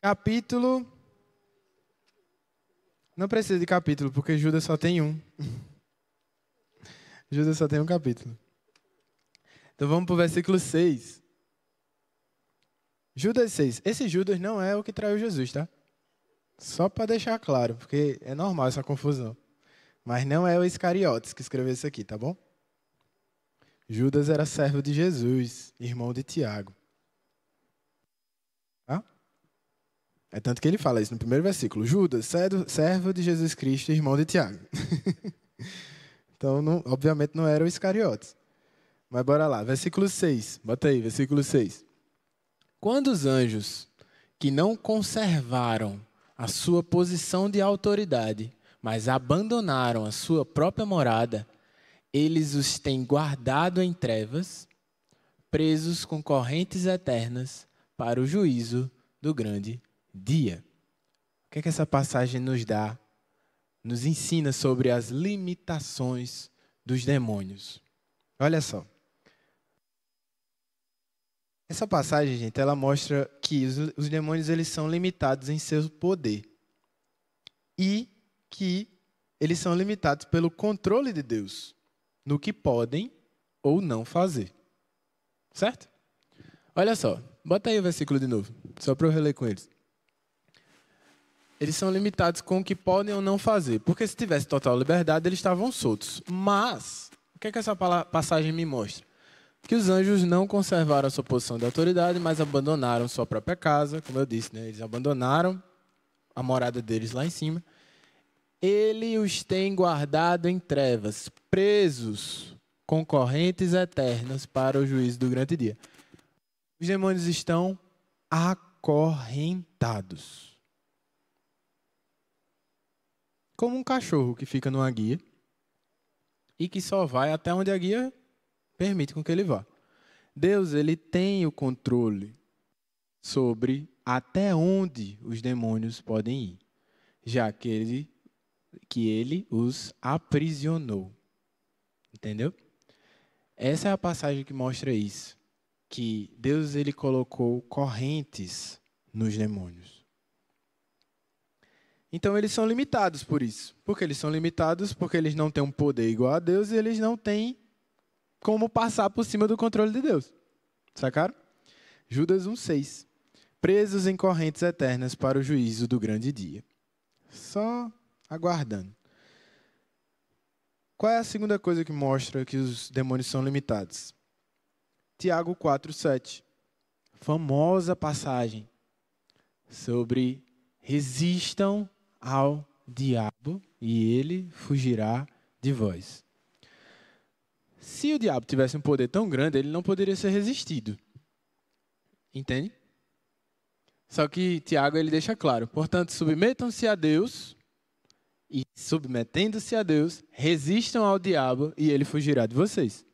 S1: Capítulo... Não precisa de capítulo, porque Judas só tem um. Judas só tem um capítulo. Então vamos para o versículo 6. Judas 6. Esse Judas não é o que traiu Jesus, tá? Só para deixar claro, porque é normal essa confusão. Mas não é o Iscariotes que escreveu isso aqui, tá bom? Judas era servo de Jesus, irmão de Tiago. Tá? É tanto que ele fala isso no primeiro versículo. Judas, servo de Jesus Cristo, irmão de Tiago. Então, obviamente, não era o Iscariotes. Mas bora lá. Versículo 6. Bota aí, versículo 6. Quando os anjos que não conservaram a sua posição de autoridade, mas abandonaram a sua própria morada, eles os têm guardado em trevas, presos com correntes eternas para o juízo do grande dia. O que é que essa passagem nos dá nos ensina sobre as limitações dos demônios. Olha só. Essa passagem, gente, ela mostra que os demônios eles são limitados em seu poder. E que eles são limitados pelo controle de Deus no que podem ou não fazer. Certo? Olha só, bota aí o versículo de novo, só para eu reler com eles. Eles são limitados com o que podem ou não fazer, porque se tivesse total liberdade, eles estavam soltos. Mas, o que é que essa passagem me mostra? Que os anjos não conservaram a sua posição de autoridade, mas abandonaram sua própria casa, como eu disse, né? Eles abandonaram a morada deles lá em cima. Ele os tem guardado em trevas, presos com correntes eternas para o juízo do grande dia. Os demônios estão acorrentados. Como um cachorro que fica numa guia e que só vai até onde a guia permite com que ele vá. Deus, ele tem o controle sobre até onde os demônios podem ir, já que ele os aprisionou. Entendeu? Essa é a passagem que mostra isso, que Deus ele colocou correntes nos demônios. Então eles são limitados por isso. Por que eles são limitados? Porque eles não têm um poder igual a Deus e eles não têm como passar por cima do controle de Deus. Sacaram? Judas 1,6. Presos em correntes eternas para o juízo do grande dia. Só aguardando. Qual é a segunda coisa que mostra que os demônios são limitados? Tiago 4,7. Famosa passagem sobre resistam ao diabo e ele fugirá de vós. Se o diabo tivesse um poder tão grande, ele não poderia ser resistido. Entende? Só que Tiago ele deixa claro. Portanto, submetam-se a Deus e, submetendo-se a Deus, resistam ao diabo e ele fugirá de vocês.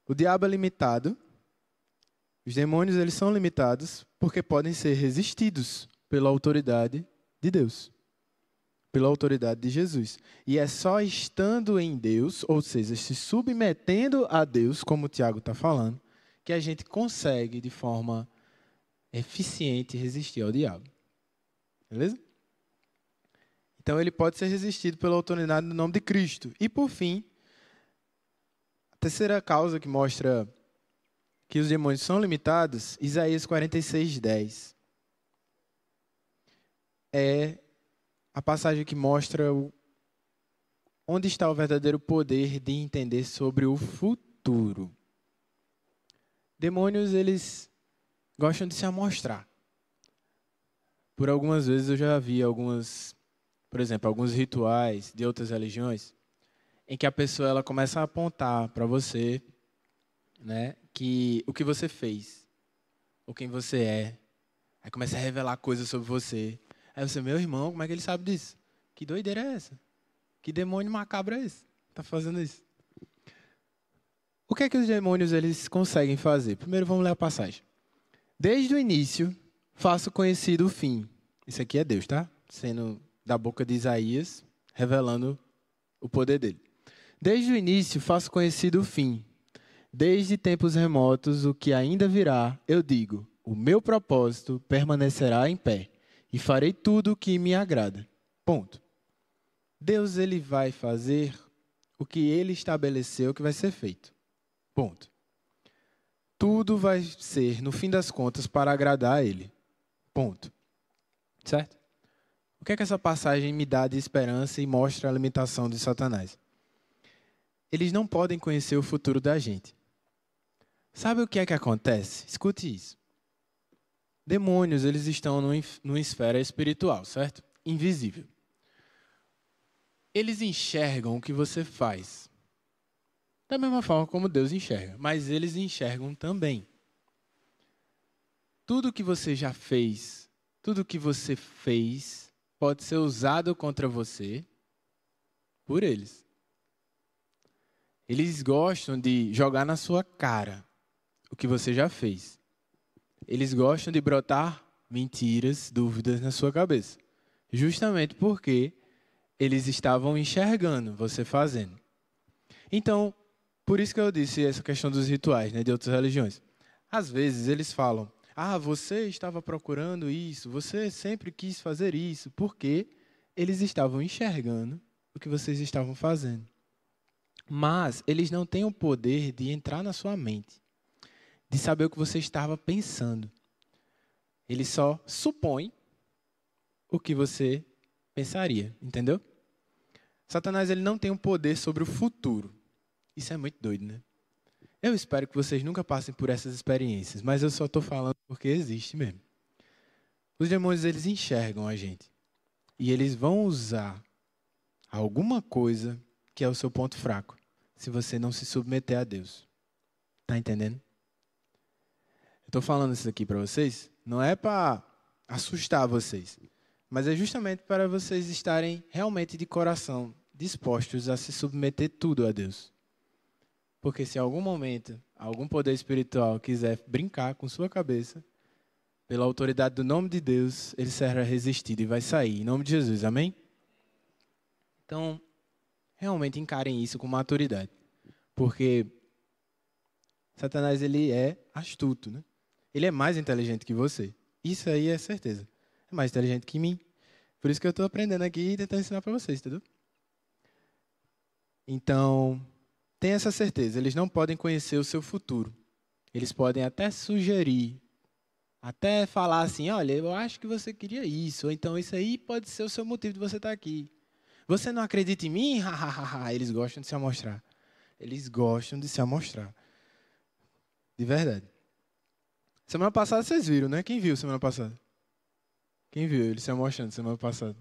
S1: O diabo é limitado. Os demônios eles são limitados porque podem ser resistidos pela autoridade de Deus. Pela autoridade de Jesus. E é só estando em Deus, ou seja, se submetendo a Deus, como o Tiago está falando, que a gente consegue, de forma eficiente, resistir ao diabo. Beleza? Então, ele pode ser resistido pela autoridade no nome de Cristo. E, por fim, a terceira causa que mostra que os demônios são limitados, Isaías 46:10. É a passagem que mostra onde está o verdadeiro poder de entender sobre o futuro. Demônios, eles gostam de se amostrar. Por algumas vezes eu já vi por exemplo, alguns rituais de outras religiões, em que a pessoa ela começa a apontar para você, né, que o que você fez, ou quem você é, aí começa a revelar coisas sobre você. Aí você, meu irmão, como é que ele sabe disso? Que doideira é essa? Que demônio macabro é esse? Está fazendo isso? O que é que os demônios eles conseguem fazer? Primeiro vamos ler a passagem. Desde o início, faço conhecido o fim. Isso aqui é Deus, tá? Sendo da boca de Isaías, revelando o poder dele. Desde o início, faço conhecido o fim. Desde tempos remotos, o que ainda virá, eu digo, o meu propósito permanecerá em pé. E farei tudo o que me agrada. Ponto. Deus ele vai fazer o que ele estabeleceu que vai ser feito. Ponto. Tudo vai ser, no fim das contas, para agradar a ele. Ponto. Certo? O que é que essa passagem me dá de esperança e mostra a limitação de Satanás? Eles não podem conhecer o futuro da gente. Sabe o que é que acontece? Escute isso. Demônios, eles estão numa esfera espiritual, certo? Invisível. Eles enxergam o que você faz. Da mesma forma como Deus enxerga. Mas eles enxergam também. Tudo que você já fez, tudo que você fez, pode ser usado contra você por eles. Eles gostam de jogar na sua cara o que você já fez. Eles gostam de brotar mentiras, dúvidas na sua cabeça. Justamente porque eles estavam enxergando você fazendo. Então, por isso que eu disse essa questão dos rituais, né, de outras religiões. Às vezes eles falam, você estava procurando isso, você sempre quis fazer isso, porque eles estavam enxergando o que vocês estavam fazendo. Mas eles não têm o poder de entrar na sua mente, de saber o que você estava pensando. Eles só supõem o que você pensaria, entendeu? Satanás ele não tem um poder sobre o futuro. Isso é muito doido, né? Eu espero que vocês nunca passem por essas experiências, mas eu só estou falando porque existe mesmo. Os demônios eles enxergam a gente e eles vão usar alguma coisa que é o seu ponto fraco, se você não se submeter a Deus. Tá entendendo? Eu estou falando isso aqui para vocês, não é para assustar vocês, mas é justamente para vocês estarem realmente de coração dispostos a se submeter tudo a Deus. Porque se em algum momento, algum poder espiritual quiser brincar com sua cabeça, pela autoridade do nome de Deus, ele será resistido e vai sair. Em nome de Jesus, amém? Então, realmente encarem isso com maturidade. Porque Satanás ele é astuto, né? Ele é mais inteligente que você. Isso aí é certeza. É mais inteligente que mim. Por isso que eu estou aprendendo aqui e tentando ensinar para vocês, entendeu? Então, tenha essa certeza. Eles não podem conhecer o seu futuro. Eles podem até sugerir, até falar assim, olha, eu acho que você queria isso. Ou então, isso aí pode ser o seu motivo de você estar aqui. Você não acredita em mim? Eles gostam de se amostrar. Eles gostam de se amostrar. De verdade. Semana passada vocês viram, né? Quem viu semana passada? Quem viu ele se amostrando semana passada?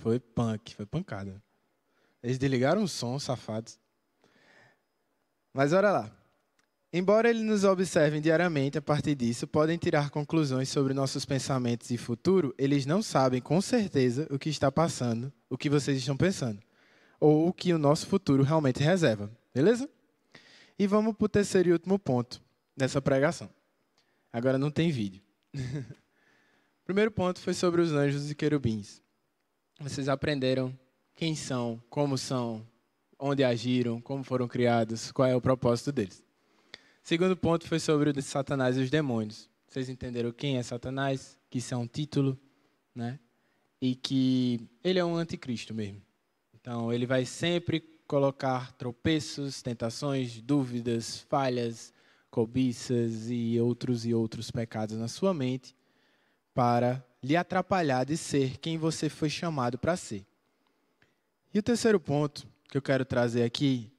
S1: Foi punk, foi pancada. Eles desligaram o som, safados. Mas olha lá. Embora eles nos observem diariamente, a partir disso, podem tirar conclusões sobre nossos pensamentos e futuro, eles não sabem com certeza o que está passando, o que vocês estão pensando, ou o que o nosso futuro realmente reserva. Beleza? E vamos para o terceiro e último ponto dessa pregação. Agora não tem vídeo. O primeiro ponto foi sobre os anjos e querubins. Vocês aprenderam quem são, como são, onde agiram, como foram criados, qual é o propósito deles. Segundo ponto foi sobre o Satanás e os demônios. Vocês entenderam quem é Satanás, que isso é um título, né? E que ele é um anticristo mesmo. Então, ele vai sempre colocar tropeços, tentações, dúvidas, falhas, cobiças e outros pecados na sua mente para lhe atrapalhar de ser quem você foi chamado para ser. E o terceiro ponto que eu quero trazer aqui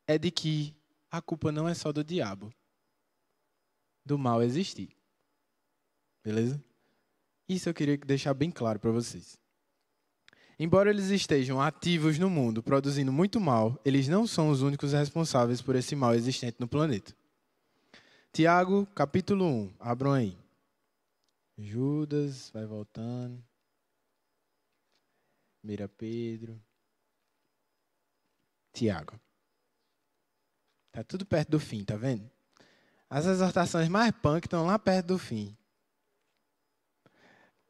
S1: é de que a culpa não é só do diabo, do mal existir. Beleza? Isso eu queria deixar bem claro para vocês. Embora eles estejam ativos no mundo, produzindo muito mal, eles não são os únicos responsáveis por esse mal existente no planeta. Tiago, capítulo 1. Abram aí. Judas, vai voltando. Mira Pedro. Tiago. Tá tudo perto do fim, tá vendo? As exortações mais punk estão lá perto do fim.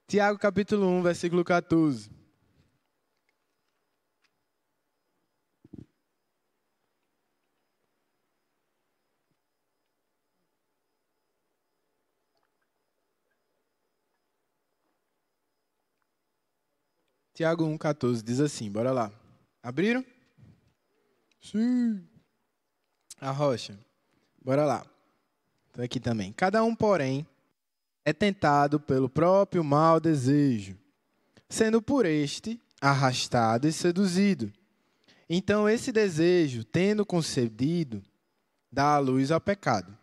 S1: Tiago, capítulo 1, versículo 14. Tiago 1,14 diz assim, bora lá. Abriram? Sim. A rocha. Bora lá. Estou aqui também. Cada um, porém, é tentado pelo próprio mau desejo, sendo por este arrastado e seduzido. Então, esse desejo, tendo concedido, dá à luz ao pecado.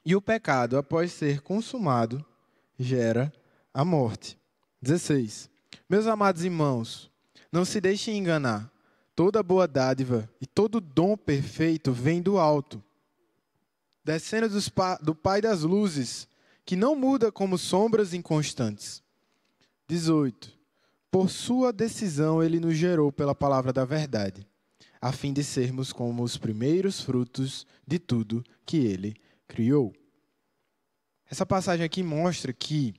S1: E o pecado, após ser consumado, gera a morte. 16. Meus amados irmãos, não se deixem enganar. Toda boa dádiva e todo dom perfeito vem do alto, descendo do Pai das luzes, que não muda como sombras inconstantes. 18. Por sua decisão ele nos gerou pela palavra da verdade, a fim de sermos como os primeiros frutos de tudo que ele criou. Essa passagem aqui mostra que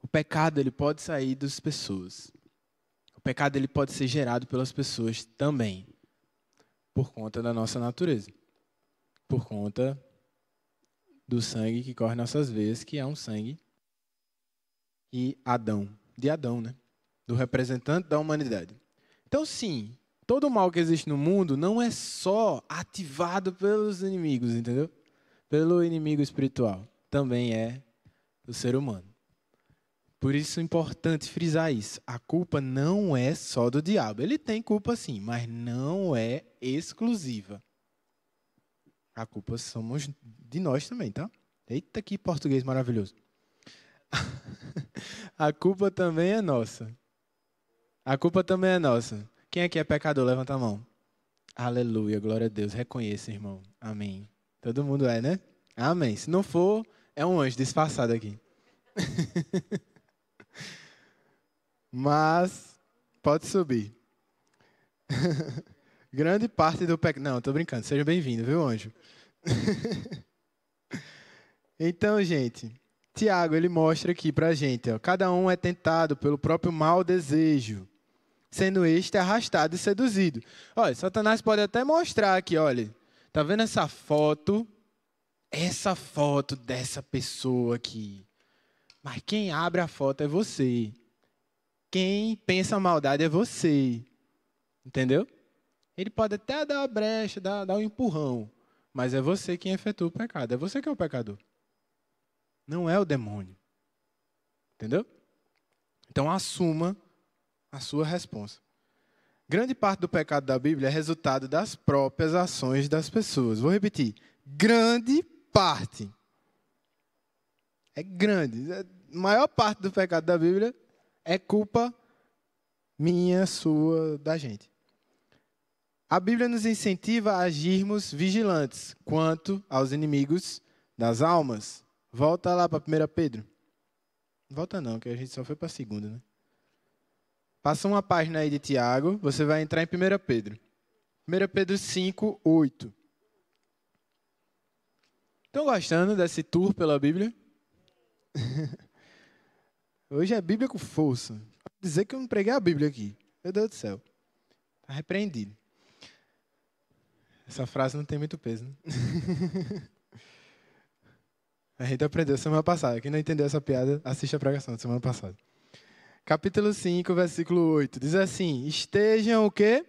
S1: O pecado ele pode sair das pessoas. O pecado ele pode ser gerado pelas pessoas também, por conta da nossa natureza, por conta do sangue que corre em nossas veias, que é um sangue de Adão, né? Do representante da humanidade. Então, sim, todo o mal que existe no mundo não é só ativado pelos inimigos, entendeu? Pelo inimigo espiritual. Também é do ser humano. Por isso é importante frisar isso. A culpa não é só do diabo. Ele tem culpa sim, mas não é exclusiva. A culpa somos de nós também, tá? Eita, que português maravilhoso. A culpa também é nossa. A culpa também é nossa. Quem aqui é pecador? Levanta a mão. Aleluia, glória a Deus. Reconheça, irmão. Amém. Todo mundo é, né? Amém. Se não for, é um anjo disfarçado aqui. Mas, pode subir. Grande parte do pecado... Não, estou brincando. Seja bem-vindo, viu, anjo? Então, gente, Tiago, ele mostra aqui pra gente, ó, cada um é tentado pelo próprio mau desejo, sendo este arrastado e seduzido. Olha, Satanás pode até mostrar aqui, olha, tá vendo essa foto? Essa foto dessa pessoa aqui. Mas quem abre a foto é você. Quem pensa a maldade é você. Entendeu? Ele pode até dar a brecha, dar um empurrão, mas é você quem efetua o pecado. É você que é o pecador. Não é o demônio. Entendeu? Então, assuma a sua responsa. Grande parte do pecado da Bíblia é resultado das próprias ações das pessoas. Vou repetir. Grande parte. É grande. A maior parte do pecado da Bíblia é culpa minha, sua, da gente. A Bíblia nos incentiva a agirmos vigilantes quanto aos inimigos das almas. Volta lá para 1 Pedro. Volta não, que a gente só foi para a segunda, né? Passa uma página aí de Tiago, você vai entrar em 1 Pedro. 1 Pedro 5, 8. Estão gostando desse tour pela Bíblia? Hoje é Bíblia com força. Vou dizer que eu não preguei a Bíblia aqui. Meu Deus do céu. Está repreendido. Essa frase não tem muito peso, né? A gente aprendeu semana passada. Quem não entendeu essa piada, assiste a pregação de semana passada. Capítulo 5, versículo 8. Diz assim, estejam o quê?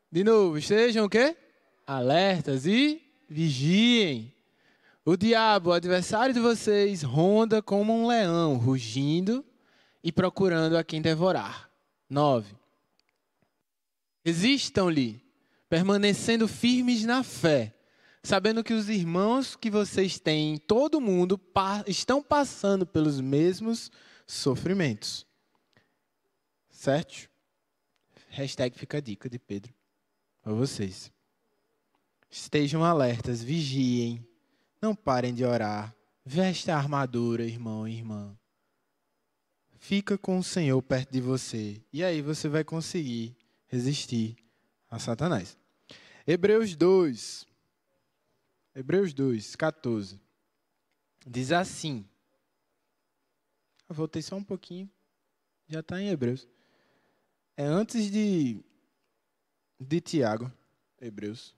S1: De novo, estejam o quê? Alertas e vigiem. O diabo, o adversário de vocês, ronda como um leão, rugindo e procurando a quem devorar. 9. Resistam-lhe, permanecendo firmes na fé, sabendo que os irmãos que vocês têm em todo o mundo estão passando pelos mesmos sofrimentos. Certo? Hashtag fica a dica de Pedro para vocês. Estejam alertas, vigiem, não parem de orar, veste a armadura, irmão e irmã. Fica com o Senhor perto de você e aí você vai conseguir resistir a Satanás. Hebreus 2, 14. Diz assim. Eu voltei só um pouquinho. Já está em Hebreus. É antes de Tiago. Hebreus.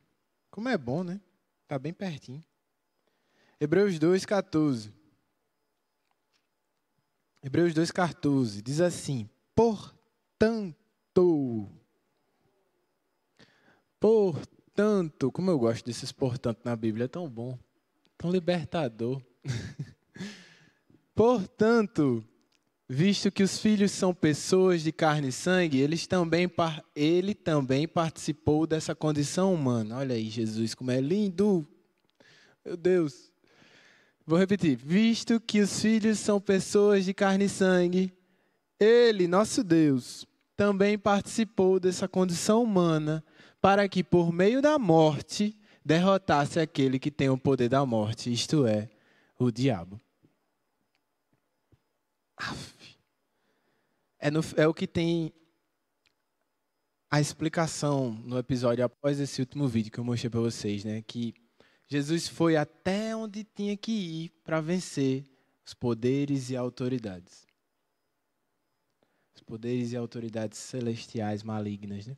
S1: Como é bom, né? Está bem pertinho. Hebreus 2, 14. Hebreus 2, 14. Diz assim. Portanto, como eu gosto desses portanto na Bíblia, é tão bom, tão libertador. Portanto, visto que os filhos são pessoas de carne e sangue, ele também participou dessa condição humana. Olha aí, Jesus, como é lindo. Meu Deus. Vou repetir. Visto que os filhos são pessoas de carne e sangue, ele, nosso Deus, também participou dessa condição humana, para que, por meio da morte, derrotasse aquele que tem o poder da morte, isto é, o diabo. É o que tem a explicação no episódio após esse último vídeo que eu mostrei para vocês, né? Que Jesus foi até onde tinha que ir para vencer os poderes e autoridades. Os poderes e autoridades celestiais malignas, né?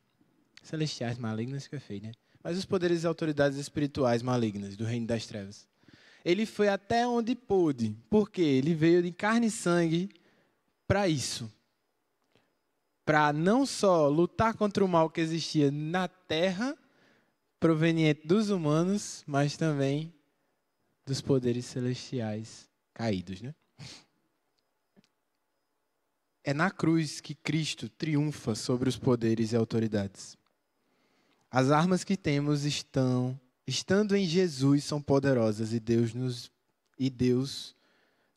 S1: Celestiais malignas que é feio, né? Mas os poderes e autoridades espirituais malignas do reino das trevas. Ele foi até onde pôde, porque ele veio de carne e sangue para isso. Para não só lutar contra o mal que existia na terra, proveniente dos humanos, mas também dos poderes celestiais caídos, né? É na cruz que Cristo triunfa sobre os poderes e autoridades. As armas que temos estando em Jesus, são poderosas e Deus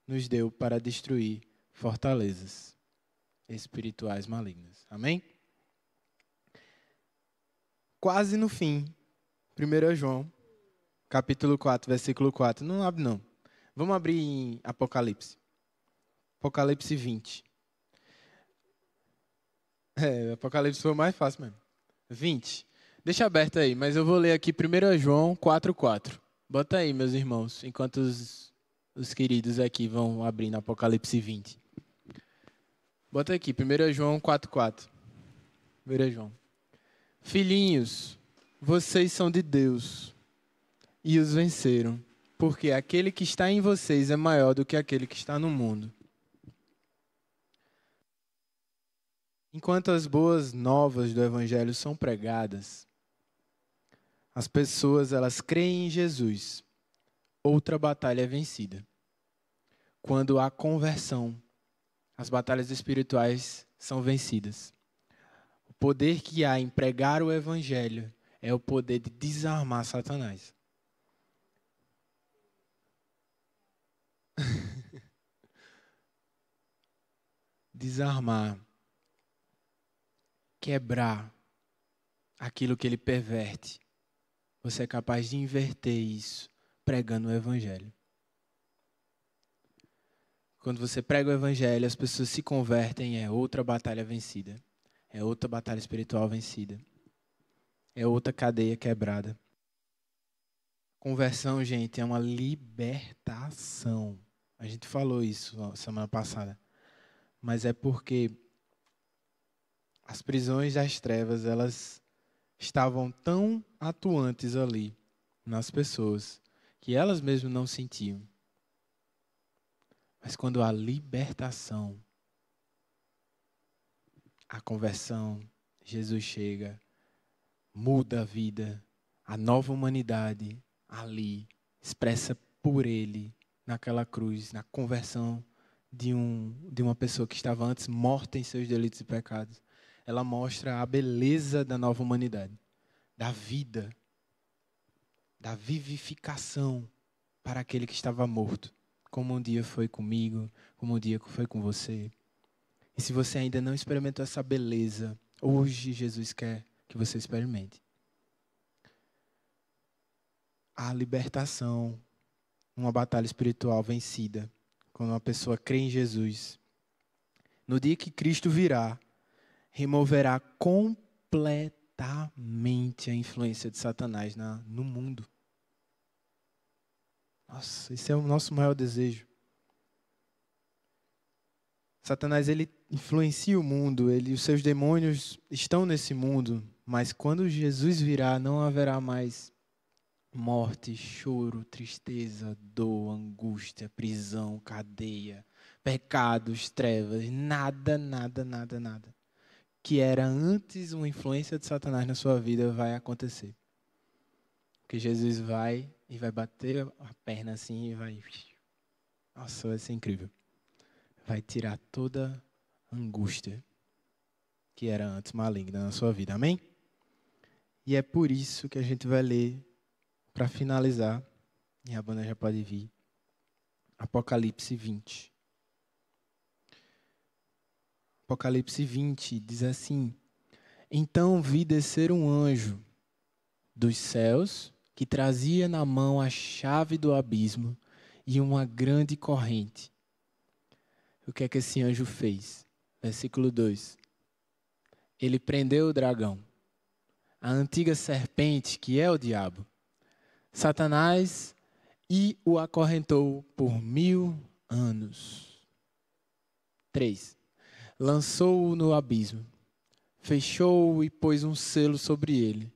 S1: nos deu para destruir fortalezas espirituais malignas. Amém? Quase no fim, 1 João, capítulo 4, versículo 4. Não abre, não. Vamos abrir em Apocalipse. Apocalipse 20. Apocalipse foi o mais fácil mesmo. 20. Deixa aberto aí, mas eu vou ler aqui 1 João 4:4. Bota aí, meus irmãos, enquanto os queridos aqui vão abrindo Apocalipse 20. Bota aqui, 1 João 4:4. 1 João. Filhinhos, vocês são de Deus e os venceram, porque aquele que está em vocês é maior do que aquele que está no mundo. Enquanto as boas novas do Evangelho são pregadas, as pessoas, elas creem em Jesus. Outra batalha é vencida. Quando há conversão, as batalhas espirituais são vencidas. O poder que há em pregar o Evangelho é o poder de desarmar Satanás. Desarmar. Quebrar aquilo que ele perverte. Você é capaz de inverter isso pregando o Evangelho. Quando você prega o Evangelho, as pessoas se convertem, é outra batalha vencida. É outra batalha espiritual vencida. É outra cadeia quebrada. Conversão, gente, é uma libertação. A gente falou isso semana passada. Mas é porque as prisões das trevas, elas estavam tão atuantes ali nas pessoas que elas mesmas não sentiam. Mas quando há libertação, a conversão, Jesus chega, muda a vida, a nova humanidade ali, expressa por ele, naquela cruz, na conversão de uma pessoa que estava antes morta em seus delitos e pecados. Ela mostra a beleza da nova humanidade, da vida, da vivificação para aquele que estava morto, como um dia foi comigo, como um dia foi com você. E se você ainda não experimentou essa beleza, hoje Jesus quer que você experimente. A libertação, uma batalha espiritual vencida, quando uma pessoa crê em Jesus. No dia que Cristo virá, removerá completamente a influência de Satanás no mundo. Nossa, esse é o nosso maior desejo. Satanás, ele influencia o mundo, os seus demônios estão nesse mundo, mas quando Jesus virá, não haverá mais morte, choro, tristeza, dor, angústia, prisão, cadeia, pecados, trevas, nada. Que era antes uma influência de Satanás na sua vida vai acontecer. Porque Jesus vai e vai bater a perna assim e vai... Nossa, vai ser incrível. Vai tirar toda a angústia que era antes maligna na sua vida. Amém? E é por isso que a gente vai ler, para finalizar, e a banda já pode vir, Apocalipse 20. Apocalipse 20 diz assim: Então vi descer um anjo dos céus que trazia na mão a chave do abismo e uma grande corrente. O que é que esse anjo fez? Versículo 2. Ele prendeu o dragão, a antiga serpente que é o diabo, Satanás, e o acorrentou por 1000 anos. 3. Lançou-o no abismo, fechou-o e pôs um selo sobre ele,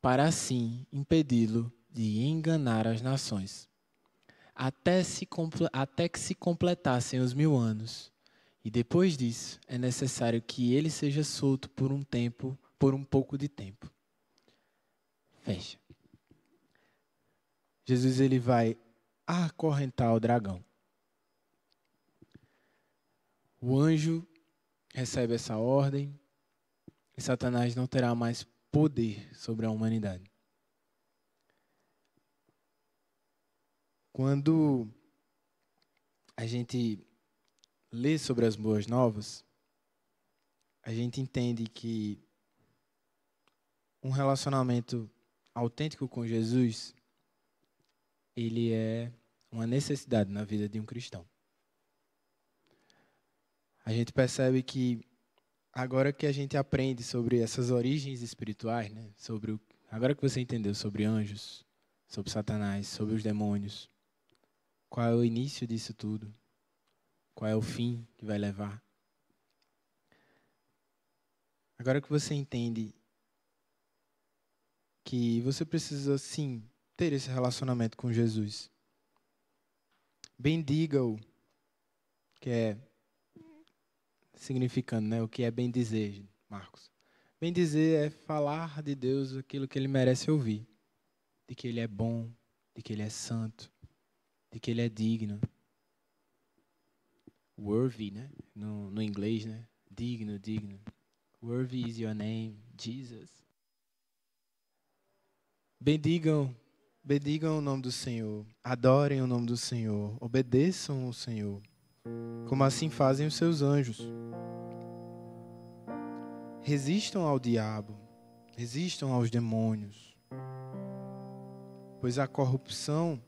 S1: para assim impedi-lo de enganar as nações, até que se completassem os 1000 anos. E depois disso, é necessário que ele seja solto por um pouco de tempo. Fecha. Jesus ele vai acorrentar o dragão. O anjo recebe essa ordem e Satanás não terá mais poder sobre a humanidade. Quando a gente lê sobre as boas novas, a gente entende que um relacionamento autêntico com Jesus, ele é uma necessidade na vida de um cristão. A gente percebe que agora que a gente aprende sobre essas origens espirituais, né, agora que você entendeu sobre anjos, sobre Satanás, sobre os demônios, qual é o início disso tudo? Qual é o fim que vai levar? Agora que você entende que você precisa, sim, ter esse relacionamento com Jesus. Bendiga-o, que é significando, né? O que é bem dizer, Marcos? Bem dizer é falar de Deus aquilo que ele merece ouvir. De que ele é bom, de que ele é santo, de que ele é digno. Worthy, né? No inglês, né? Digno. Worthy is your name, Jesus. Bendigam o nome do Senhor, adorem o nome do Senhor, obedeçam ao Senhor, como assim fazem os seus anjos. Resistam ao diabo, resistam aos demônios, pois há corrupção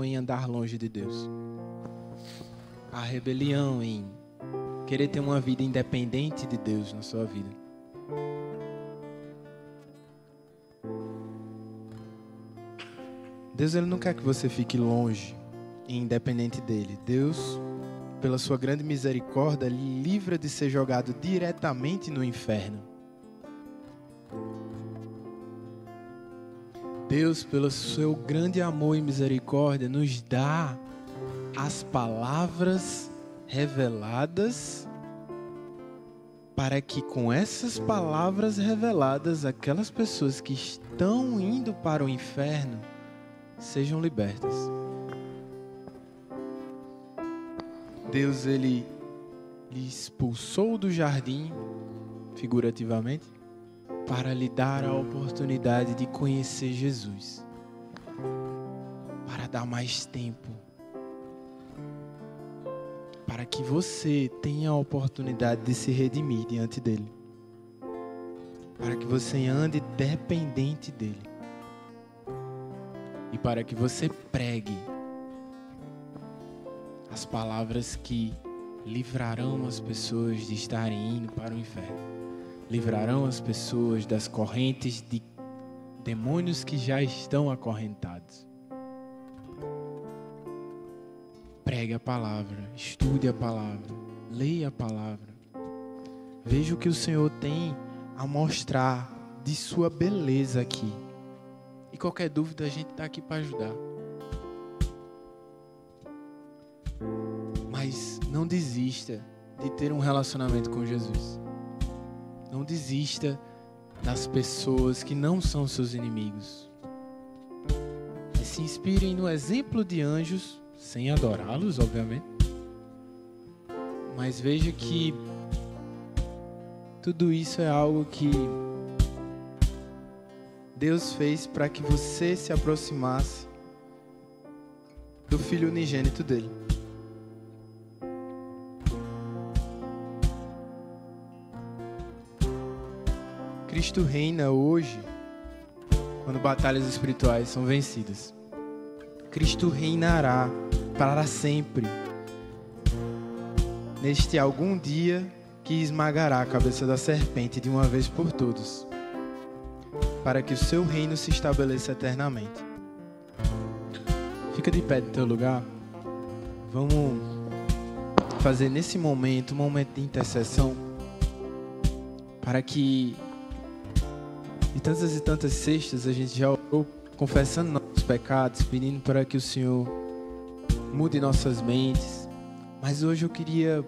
S1: em andar longe de Deus. Há rebelião em querer ter uma vida independente de Deus na sua vida. Deus ele não quer que você fique longe e independente dele. Deus, pela sua grande misericórdia, ele livra de ser jogado diretamente no inferno. Deus, pelo seu grande amor e misericórdia, nos dá as palavras reveladas para que com essas palavras reveladas, aquelas pessoas que estão indo para o inferno sejam libertas. Deus, ele lhe expulsou do jardim, figurativamente, para lhe dar a oportunidade de conhecer Jesus. Para dar mais tempo. Para que você tenha a oportunidade de se redimir diante dele. Para que você ande dependente dele. E para que você pregue as palavras que livrarão as pessoas de estarem indo para o inferno. Livrarão as pessoas das correntes de demônios que já estão acorrentados. Pregue a palavra, estude a palavra, leia a palavra. Veja o que o Senhor tem a mostrar de sua beleza aqui. E qualquer dúvida, a gente está aqui para ajudar. Mas não desista de ter um relacionamento com Jesus. Não desista das pessoas que não são seus inimigos. E se inspirem no exemplo de anjos, sem adorá-los, obviamente. Mas veja que tudo isso é algo que Deus fez para que você se aproximasse do Filho unigênito dele. Cristo reina hoje quando batalhas espirituais são vencidas. Cristo reinará para sempre neste algum dia que esmagará a cabeça da serpente de uma vez por todas, para que o seu reino se estabeleça eternamente. Fica de pé no teu lugar. Vamos fazer nesse momento um momento de intercessão para que e tantas sextas a gente já orou confessando nossos pecados, pedindo para que o Senhor mude nossas mentes. Mas hoje eu queria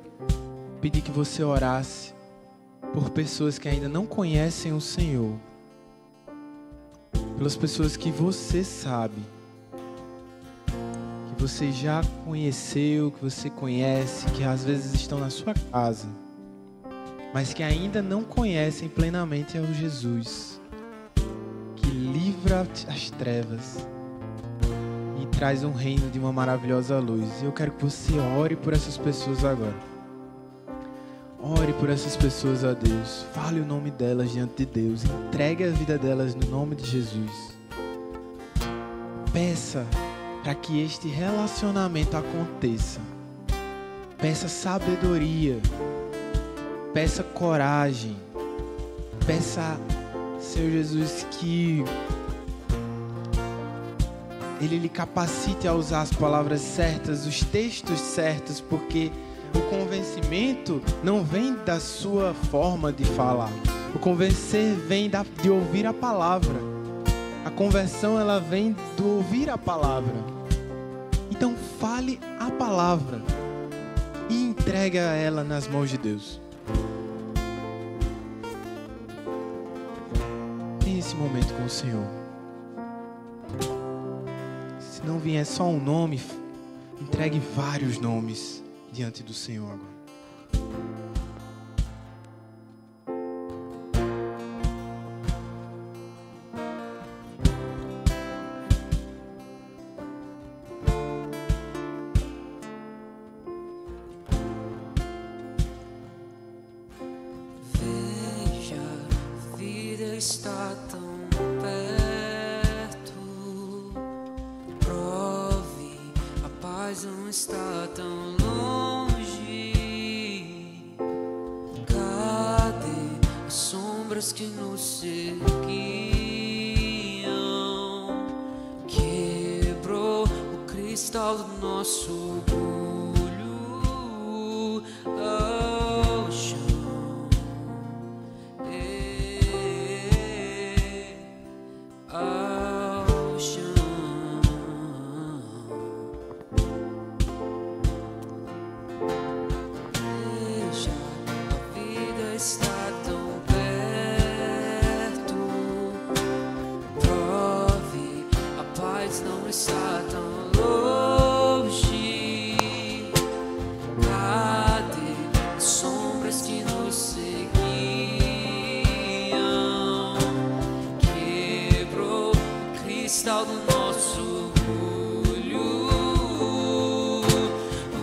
S1: pedir que você orasse por pessoas que ainda não conhecem o Senhor, pelas pessoas que você sabe, que você já conheceu, que você conhece, que às vezes estão na sua casa, mas que ainda não conhecem plenamente ao Jesus, que livra as trevas e traz um reino de uma maravilhosa luz. E eu quero que você ore por essas pessoas agora. Ore por essas pessoas a Deus. Fale o nome delas diante de Deus. Entregue a vida delas no nome de Jesus. Peça para que este relacionamento aconteça. Peça sabedoria. Peça coragem. Peça, Senhor Jesus, que Ele lhe capacite a usar as palavras certas, os textos certos, porque o convencimento não vem da sua forma de falar. O convencer vem de ouvir a palavra. A conversão, ela vem do ouvir a palavra. Então fale a palavra e entrega ela nas mãos de Deus. Tenha esse momento com o Senhor. Se não vier só um nome, entregue vários nomes diante do Senhor agora.
S4: Veja, a vida está tão perto. Prove, a paz não está tão longe. Cadê as sombras que nos seguiam? Quebrou o cristal do nosso orgulho ao chão. Ao chão. Veja, a vida está tão perto. Prove, a paz não está tão longe. Cadê as sombras que nos seguiam? Quebrou o cristal do nosso orgulho.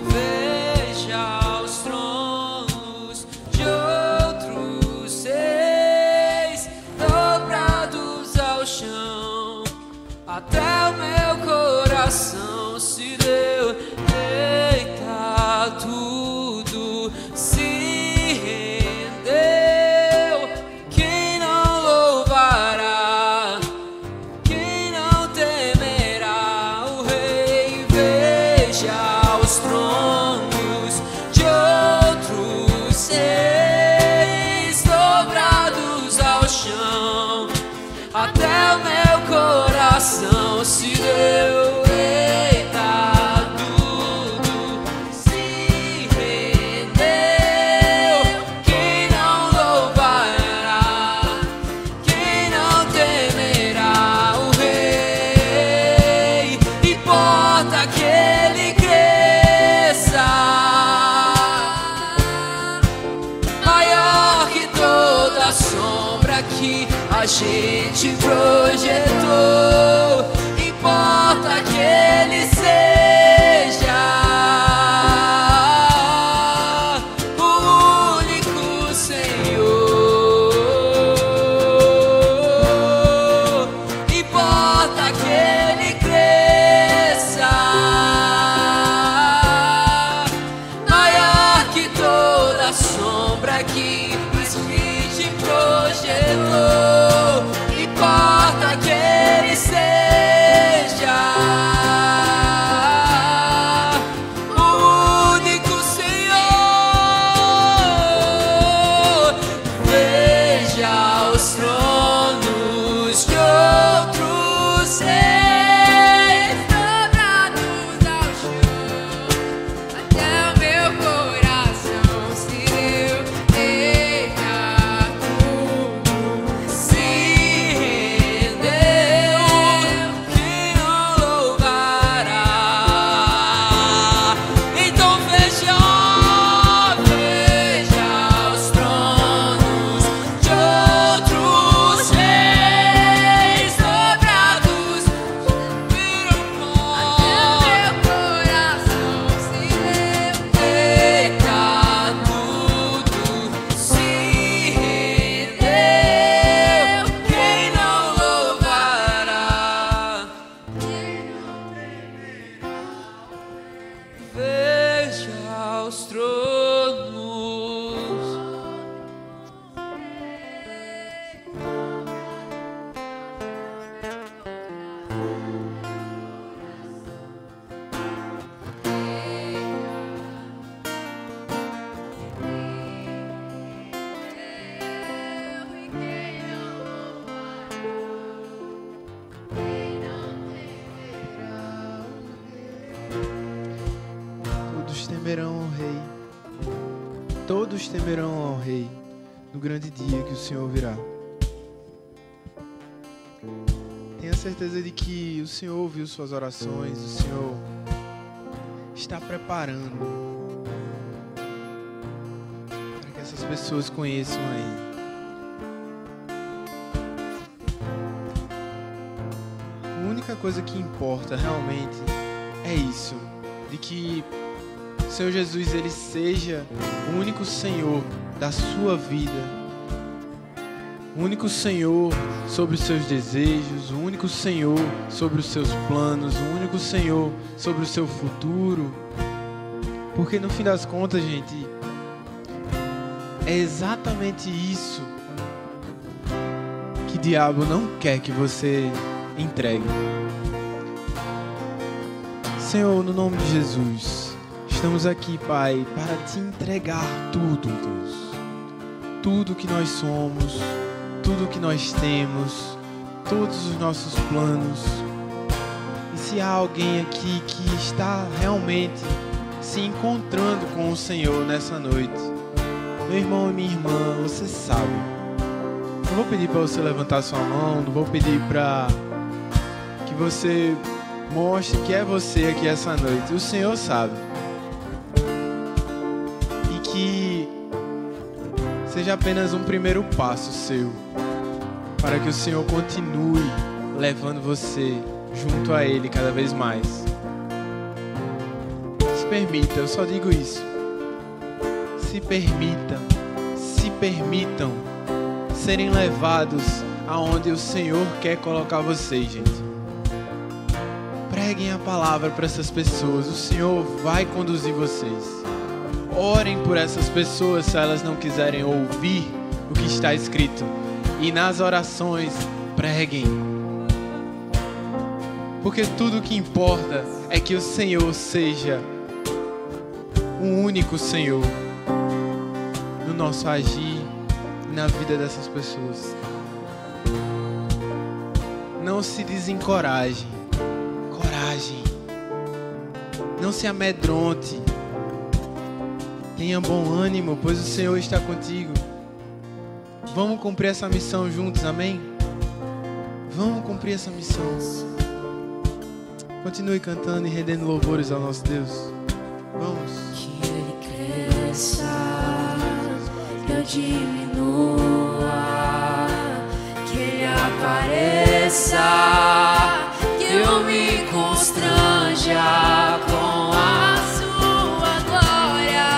S4: Veja os tronos de outros seis dobrados ao chão. Até o meu coração se deu. Eita, tudo se rendeu. Quem não louvará? Quem não temerá o Rei? Veja os tronos de outros seis dobrados ao chão. Até o meu coração se deu. Eita, tudo se rendeu. Quem não louvará? Quem não temerá o Rei? Importa que ele cresça, maior que toda sombra que a gente projetou. Importa que ele seja o único Senhor. Importa que ele cresça, maior que toda sombra que o Espírito projetou. Importa que ele seja
S1: temerão ao Rei. Todos temerão ao Rei no grande dia que o Senhor virá. Tenha certeza de que o Senhor ouviu suas orações, o Senhor está preparando para que essas pessoas conheçam a Ele. A única coisa que importa realmente é isso, de que o Senhor Jesus, Ele seja o único Senhor da sua vida, o único Senhor sobre os seus desejos, o único Senhor sobre os seus planos, o único Senhor sobre o seu futuro. Porque no fim das contas, gente, é exatamente isso que o diabo não quer que você entregue. Senhor, no nome de Jesus, estamos aqui, Pai, para te entregar tudo, Deus. Tudo que nós somos, tudo que nós temos, todos os nossos planos. E se há alguém aqui que está realmente se encontrando com o Senhor nessa noite, meu irmão e minha irmã, você sabe. Não vou pedir para você levantar sua mão, não vou pedir para que você mostre que é você aqui essa noite. O Senhor sabe. E que seja apenas um primeiro passo seu para que o Senhor continue levando você junto a Ele cada vez mais. Se permita, eu só digo isso. Se permitam serem levados aonde o Senhor quer colocar vocês, gente. Preguem a palavra para essas pessoas. O Senhor vai conduzir vocês. Orem por essas pessoas se elas não quiserem ouvir o que está escrito. E nas orações, preguem. Porque tudo o que importa é que o Senhor seja o único Senhor no nosso agir e na vida dessas pessoas. Não se desencorajem. Coragem. Não se amedronte. Tenha bom ânimo, pois o Senhor está contigo. Vamos cumprir essa missão juntos, amém? Vamos cumprir essa missão. Continue cantando e rendendo louvores ao nosso Deus. Vamos.
S4: Que Ele cresça, eu diminua, que Ele apareça, que eu me constranja com a sua glória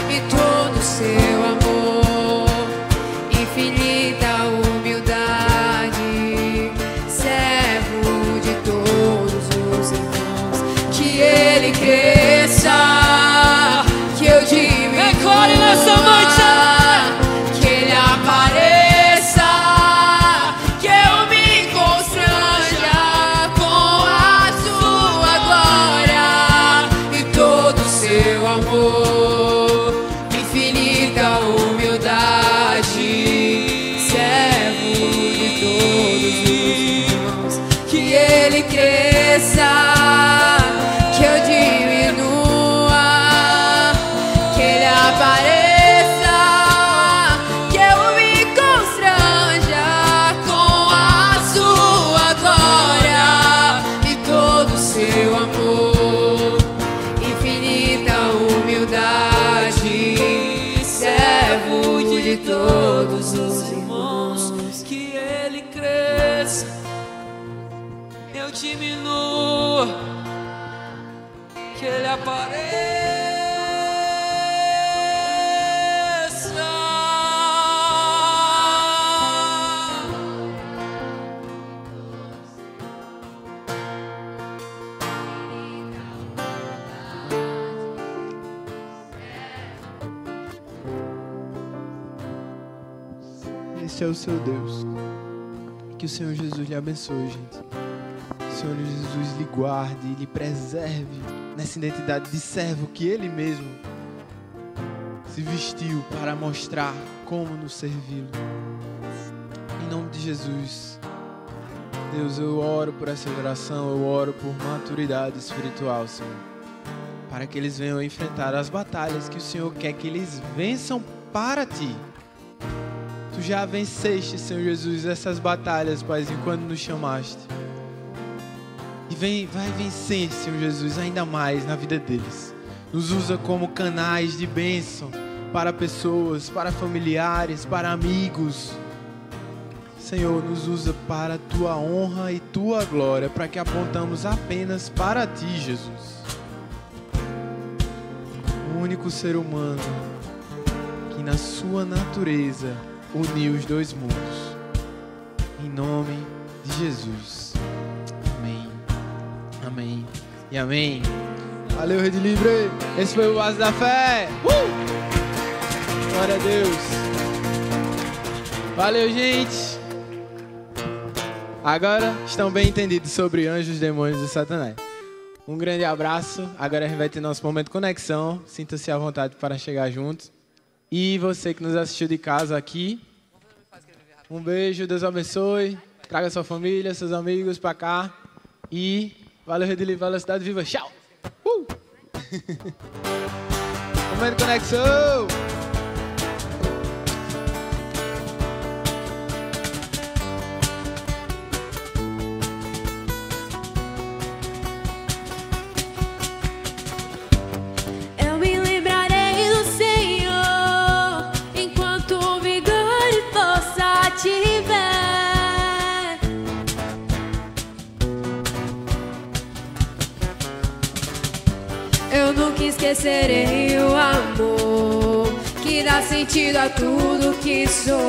S4: e todo o seu amor, infinita humildade, servo de todos os irmãos. Que Ele cresça, que eu diminua, declare nessa noite, que Ele apareça, que eu me constranja com a sua glória e todo o seu amor, infinita humildade, servo de todos os irmãos. Que Ele cresça, que eu diminua, que Ele apareça, que eu me constranja com a sua glória e todo o seu amor, infinita humildade, servo de todos os irmãos. Que Ele cresça, eu diminua, que Ele apareça.
S1: Este é o seu Deus. Que o Senhor Jesus lhe abençoe, gente. Que o Senhor Jesus lhe guarde e lhe preserve nessa identidade de servo que Ele mesmo se vestiu para mostrar como nos servi-lo. Em nome de Jesus. Deus, eu oro por essa geração, eu oro por maturidade espiritual, Senhor. Pai, para que eles venham enfrentar as batalhas que o Senhor quer que eles vençam para Ti. Tu já venceste, Senhor Jesus, essas batalhas, Paizinho, quando nos chamaste. E vai vencer, Senhor Jesus, ainda mais na vida deles. Nos usa como canais de bênção para pessoas, para familiares, para amigos. Senhor, nos usa para a Tua honra e Tua glória, para que apontamos apenas para Ti, Jesus. O único ser humano que na sua natureza uniu os dois mundos. Em nome de Jesus. Amém. Amém e amém. Valeu, Rede Livre. Esse foi o Base da Fé. Glória a Deus. Valeu, gente. Agora estão bem entendidos sobre anjos, demônios e Satanás. Um grande abraço. Agora a gente vai ter nosso momento de conexão. Sinta-se à vontade para chegar juntos. E você que nos assistiu de casa aqui, um beijo, Deus abençoe. Traga sua família, seus amigos para cá. E valeu, Rede Livre, valeu, Cidade Viva. Tchau! Momento de conexão!
S5: Eu nunca esquecerei o amor que dá sentido a tudo que sou.